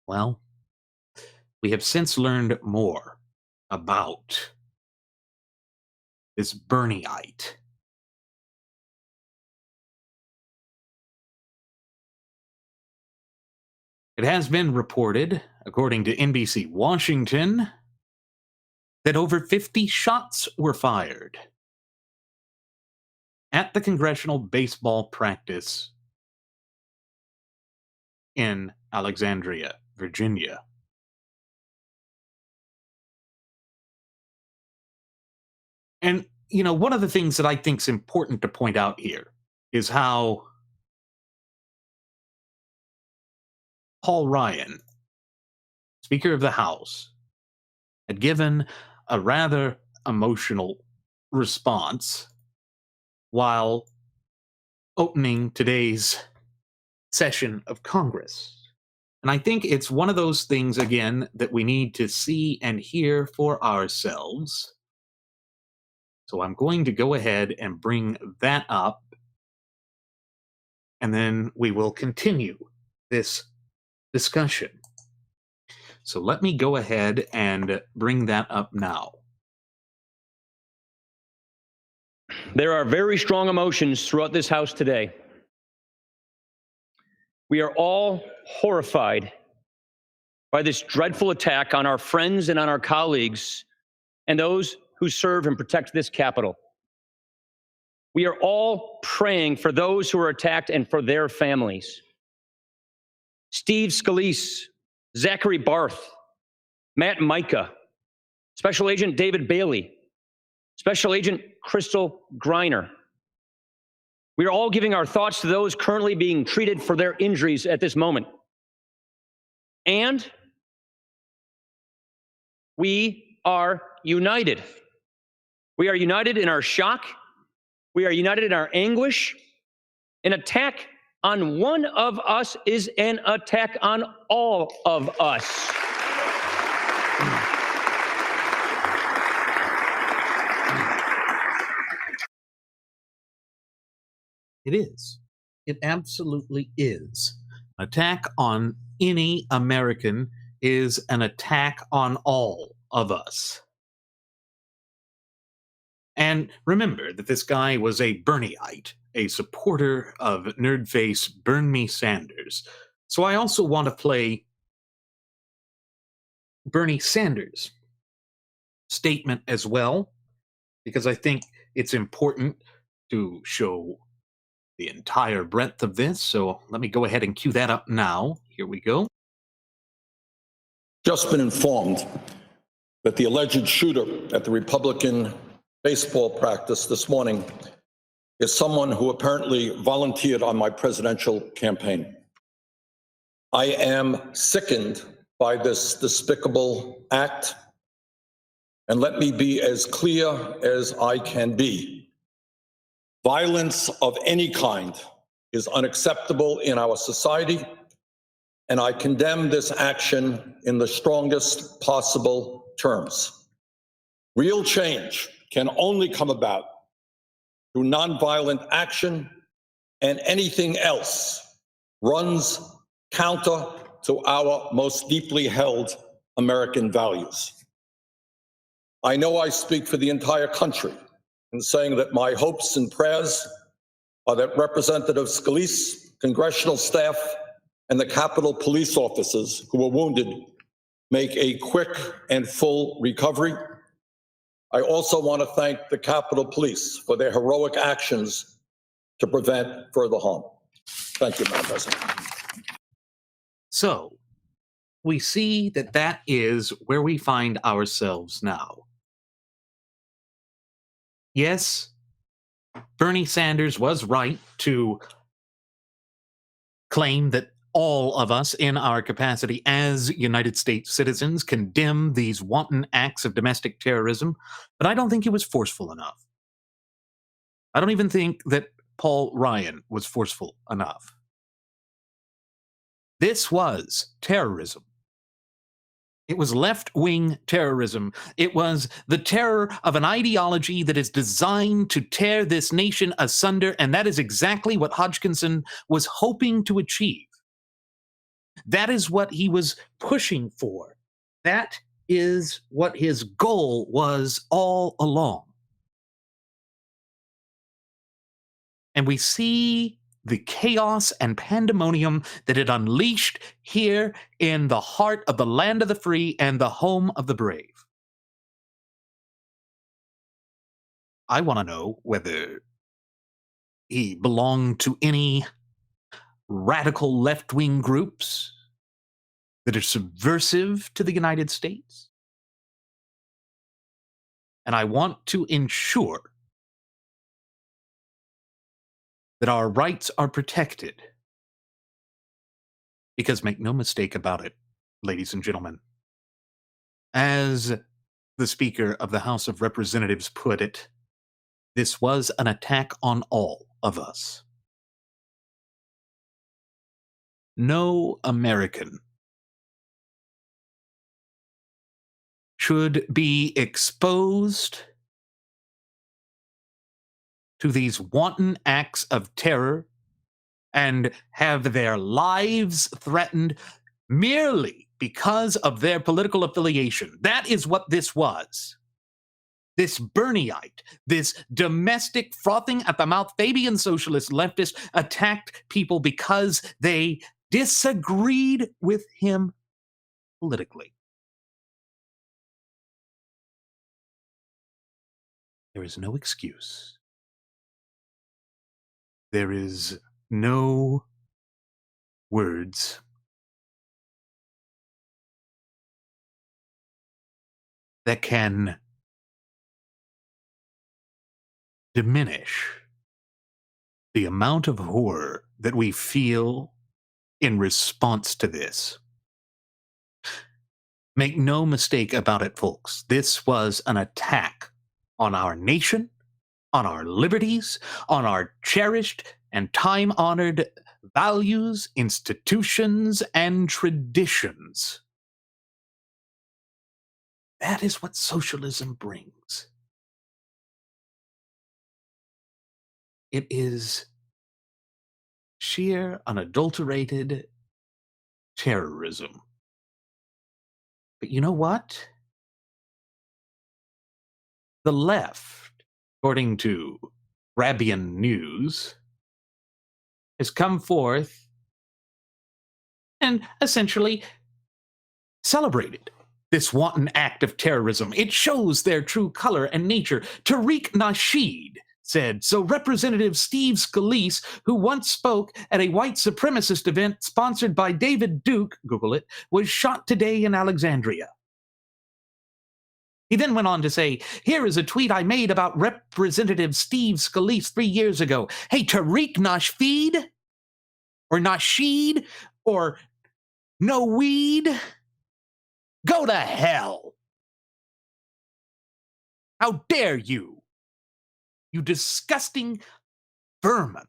Speaker 1: Well, we have since learned more about this Bernieite. It has been reported, according to NBC Washington, that over 50 shots were fired at the congressional baseball practice in Alexandria, Virginia. And, one of the things that I think is important to point out here is how Paul Ryan, Speaker of the House, had given a rather emotional response while opening today's session of Congress. And I think it's one of those things, again, that we need to see and hear for ourselves. So I'm going to go ahead and bring that up, and then we will continue this discussion. So let me go ahead and bring that up now.
Speaker 3: There are very strong emotions throughout this House today. We are all horrified by this dreadful attack on our friends and on our colleagues and those who serve and protect this Capitol. We are all praying for those who are attacked and for their families. Steve Scalise, Zachary Barth, Matt Micah, Special Agent David Bailey, Special Agent Crystal Griner. We are all giving our thoughts to those currently being treated for their injuries at this moment. And we are united. We are united in our shock. We are united in our anguish. An attack on one of us is an attack on all of us.
Speaker 1: It is. It absolutely is. An attack on any American is an attack on all of us. And remember that this guy was a Bernieite, a supporter of nerdface Bernie Sanders. So I also want to play Bernie Sanders' statement as well, because I think it's important to show the entire breadth of this. So let me go ahead and cue that up now. Here we go.
Speaker 4: Just been informed that the alleged shooter at the Republican baseball practice this morning is someone who apparently volunteered on my presidential campaign. I am sickened by this despicable act, and let me be as clear as I can be. Violence of any kind is unacceptable in our society, and I condemn this action in the strongest possible terms. Real change can only come about through nonviolent action, and anything else runs counter to our most deeply held American values. I know I speak for the entire country in saying that my hopes and prayers are that Representative Scalise, congressional staff, and the Capitol police officers who were wounded make a quick and full recovery. I also want to thank the Capitol Police for their heroic actions to prevent further harm. Thank you, Madam President.
Speaker 1: So we see that that is where we find ourselves now. Yes, Bernie Sanders was right to claim that all of us in our capacity as United States citizens condemn these wanton acts of domestic terrorism, but I don't think he was forceful enough. I don't even think that Paul Ryan was forceful enough. This was terrorism. It was left-wing terrorism. It was the terror of an ideology that is designed to tear this nation asunder, and that is exactly what Hodgkinson was hoping to achieve. That is what he was pushing for. That is what his goal was all along. And we see the chaos and pandemonium that it unleashed here in the heart of the land of the free and the home of the brave. I want to know whether he belonged to any radical left-wing groups that are subversive to the United States. And I want to ensure that our rights are protected. Because make no mistake about it, ladies and gentlemen, as the Speaker of the House of Representatives put it, this was an attack on all of us. No American should be exposed to these wanton acts of terror and have their lives threatened merely because of their political affiliation. That is what this was. This Bernieite, this domestic frothing at the mouth Fabian socialist leftist attacked people because they disagreed with him politically. There is no excuse. There is no words that can diminish the amount of horror that we feel in response to this. Make no mistake about it, folks. This was an attack on our nation, on our liberties, on our cherished and time-honored values, institutions, and traditions. That is what socialism brings. It is sheer, unadulterated terrorism. But you know what? The left, according to Rabian News, has come forth and essentially celebrated this wanton act of terrorism. It shows their true color and nature. Tariq Nasheed said, so Representative Steve Scalise, who once spoke at a white supremacist event sponsored by David Duke, Google it, was shot today in Alexandria. He then went on to say, here is a tweet I made about Representative Steve Scalise 3 years ago. Hey, Tariq Nasheed, or Nasheed, or no weed, go to hell. How dare you, you disgusting vermin.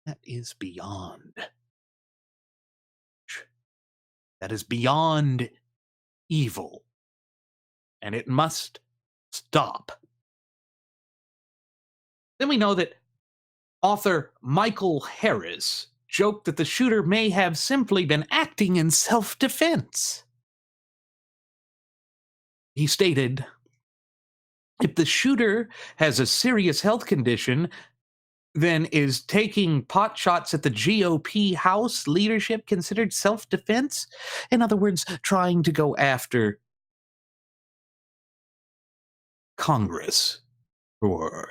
Speaker 1: That is beyond. That is beyond evil. And it must stop. Then we know that author Michael Harris joked that the shooter may have simply been acting in self-defense. He stated, if the shooter has a serious health condition, then is taking pot shots at the GOP House leadership considered self-defense? In other words, trying to go after Congress for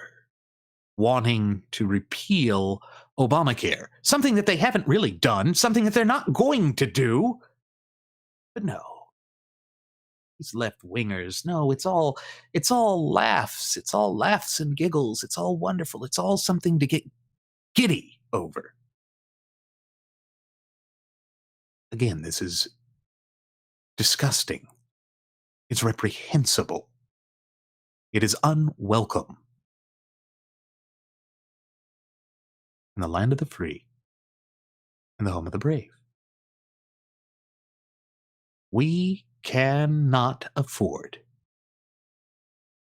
Speaker 1: wanting to repeal Obamacare, something that they haven't really done, something that they're not going to do. But no, these left-wingers, no, it's all laughs. It's all laughs and giggles. It's all wonderful. It's all something to get giddy over. Again, this is disgusting. It's reprehensible. It is unwelcome. In the land of the free and the home of the brave. We cannot afford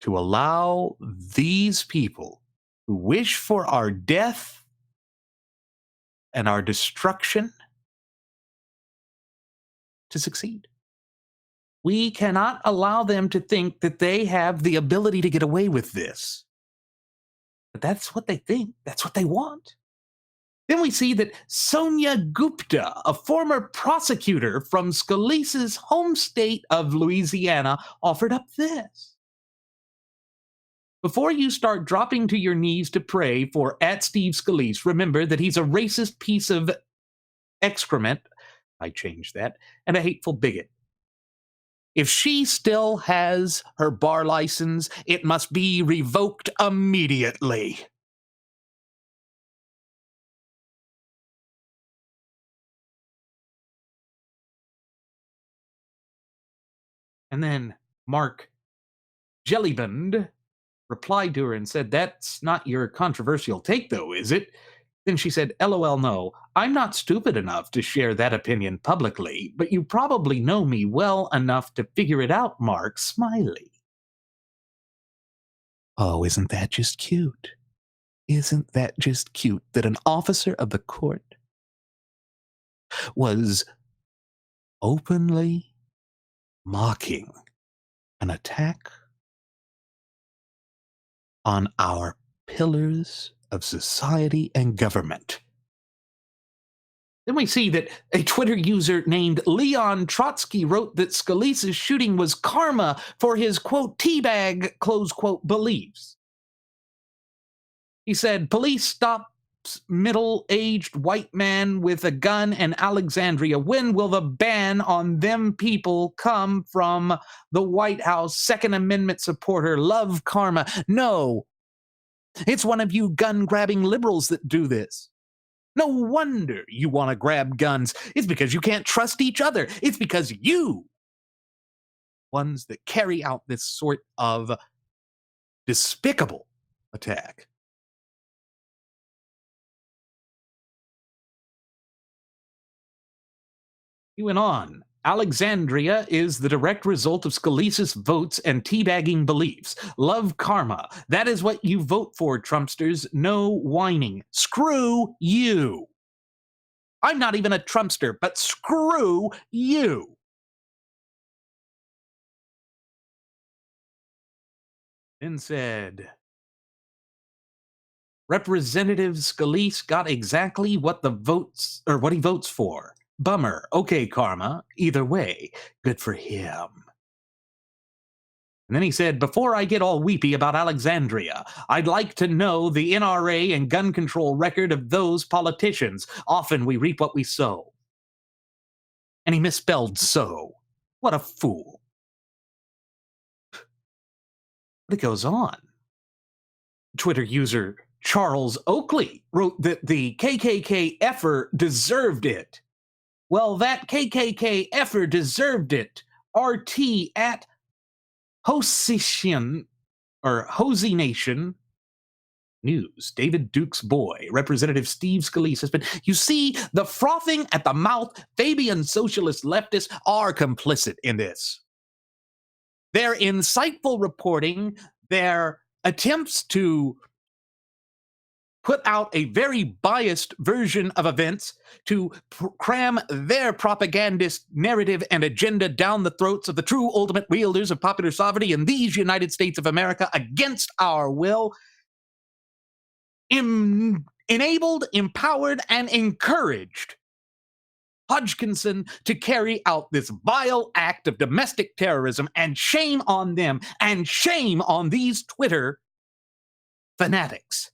Speaker 1: to allow these people who wish for our death and our destruction to succeed. We cannot allow them to think that they have the ability to get away with this. But that's what they think. That's what they want. Then we see that Sonia Gupta, a former prosecutor from Scalise's home state of Louisiana, offered up this. Before you start dropping to your knees to pray for @Steve Scalise, remember that he's a racist piece of excrement, I changed that, and a hateful bigot. If she still has her bar license, it must be revoked immediately. And then Mark Jellyband replied to her and said, "That's not your controversial take, though, is it?" Then she said, "LOL, no. I'm not stupid enough to share that opinion publicly, but you probably know me well enough to figure it out, Mark." Smiley. Oh, isn't that just cute? Isn't that just cute that an officer of the court was openly mocking an attack on our pillars of society and government? Then we see that a Twitter user named Leon Trotsky wrote that Scalise's shooting was karma for his, quote, teabag, close quote, beliefs. He said, "Police stops middle-aged white man with a gun in Alexandria. When will the ban on them people come from the White House? Second Amendment supporter, love karma." No, it's one of you gun-grabbing liberals that do this. No wonder you want to grab guns. It's because you can't trust each other. It's because you, ones that carry out this sort of despicable attack. He went on. Alexandria is the direct result of Scalise's votes and teabagging beliefs. Love karma. That is what you vote for, Trumpsters. No whining. Screw you. I'm not even a Trumpster, but screw you. Then said, Representative Scalise got exactly what he votes for. Bummer. Okay, karma. Either way, good for him. And then he said, before I get all weepy about Alexandria, I'd like to know the NRA and gun control record of those politicians. Often we reap what we sow. And he misspelled sow. What a fool. But it goes on. Twitter user Charles Oakley wrote that the KKK effer deserved it. Well, that KKK effer deserved it. RT at Hosician or Hosey Nation News. David Duke's boy, Representative Steve Scalise, has been. You see, the frothing at the mouth Fabian socialist leftists are complicit in this. Their insightful reporting, their attempts to put out a very biased version of events to cram their propagandist narrative and agenda down the throats of the true ultimate wielders of popular sovereignty in these United States of America against our will, enabled, empowered, and encouraged Hodgkinson to carry out this vile act of domestic terrorism, and shame on them, and shame on these Twitter fanatics.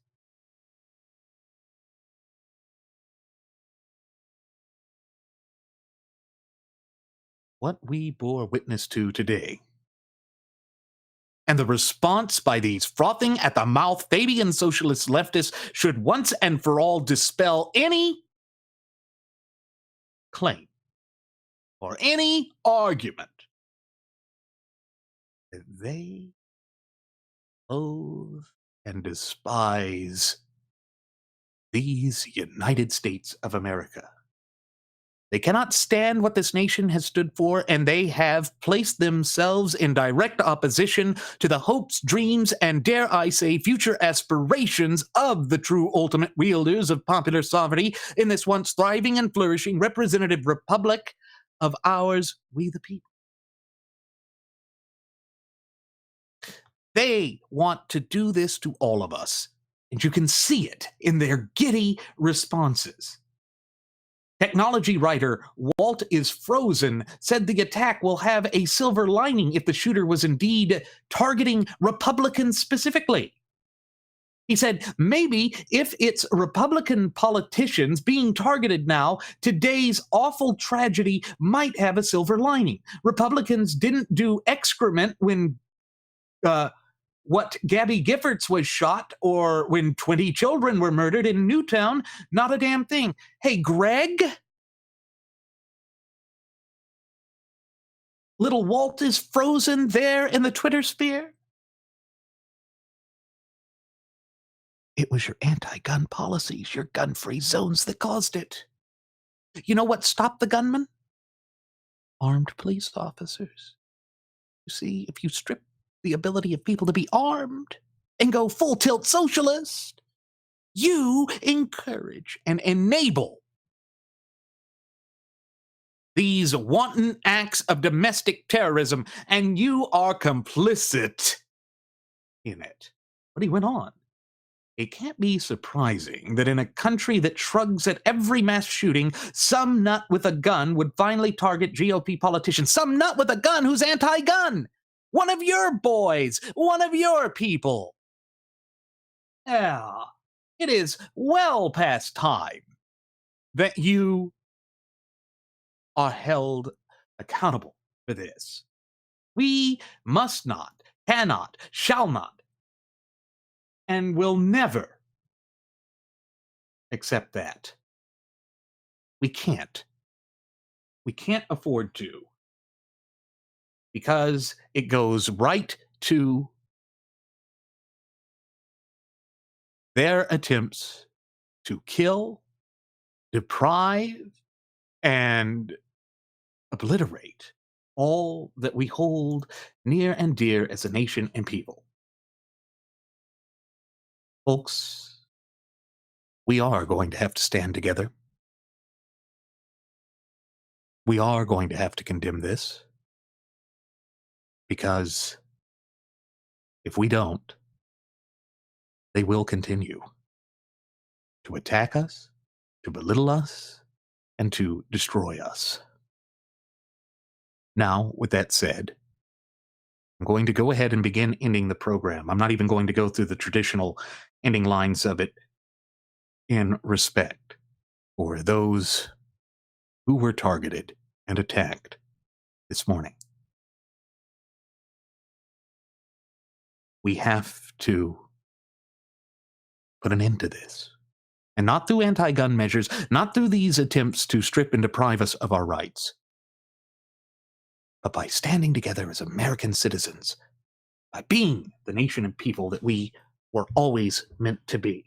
Speaker 1: What we bore witness to today, and the response by these frothing at the mouth Fabian socialist leftists, should once and for all dispel any claim or any argument that they loathe and despise these United States of America. They cannot stand what this nation has stood for, and they have placed themselves in direct opposition to the hopes, dreams, and, dare I say, future aspirations of the true ultimate wielders of popular sovereignty in this once thriving and flourishing representative republic of ours, we the people. They want to do this to all of us, and you can see it in their giddy responses. Technology writer Walt is Frozen said the attack will have a silver lining if the shooter was indeed targeting Republicans specifically. He said, maybe if it's Republican politicians being targeted now, today's awful tragedy might have a silver lining. Republicans didn't do excrement when Gabby Giffords was shot or when 20 children were murdered in Newtown. Not a damn thing. Hey, Greg? Little Walt is Frozen there in the Twitter sphere? It was your anti-gun policies, your gun-free zones that caused it. You know what stopped the gunman? Armed police officers. You see, if you strip the ability of people to be armed and go full-tilt socialist, you encourage and enable these wanton acts of domestic terrorism, and you are complicit in it. But he went on. It can't be surprising that in a country that shrugs at every mass shooting, some nut with a gun would finally target GOP politicians. Some nut with a gun who's anti-gun. One of your boys. One of your people. Yeah, it is well past time that you are held accountable for this. We must not, cannot, shall not, and will never accept that. We can't. We can't afford to. Because it goes right to their attempts to kill, deprive, and obliterate all that we hold near and dear as a nation and people. Folks, we are going to have to stand together. We are going to have to condemn this. Because if we don't, they will continue to attack us, to belittle us, and to destroy us. Now, with that said, I'm going to go ahead and begin ending the program. I'm not even going to go through the traditional ending lines of it in respect for those who were targeted and attacked this morning. We have to put an end to this. And not through anti-gun measures, not through these attempts to strip and deprive us of our rights, but by standing together as American citizens, by being the nation and people that we were always meant to be.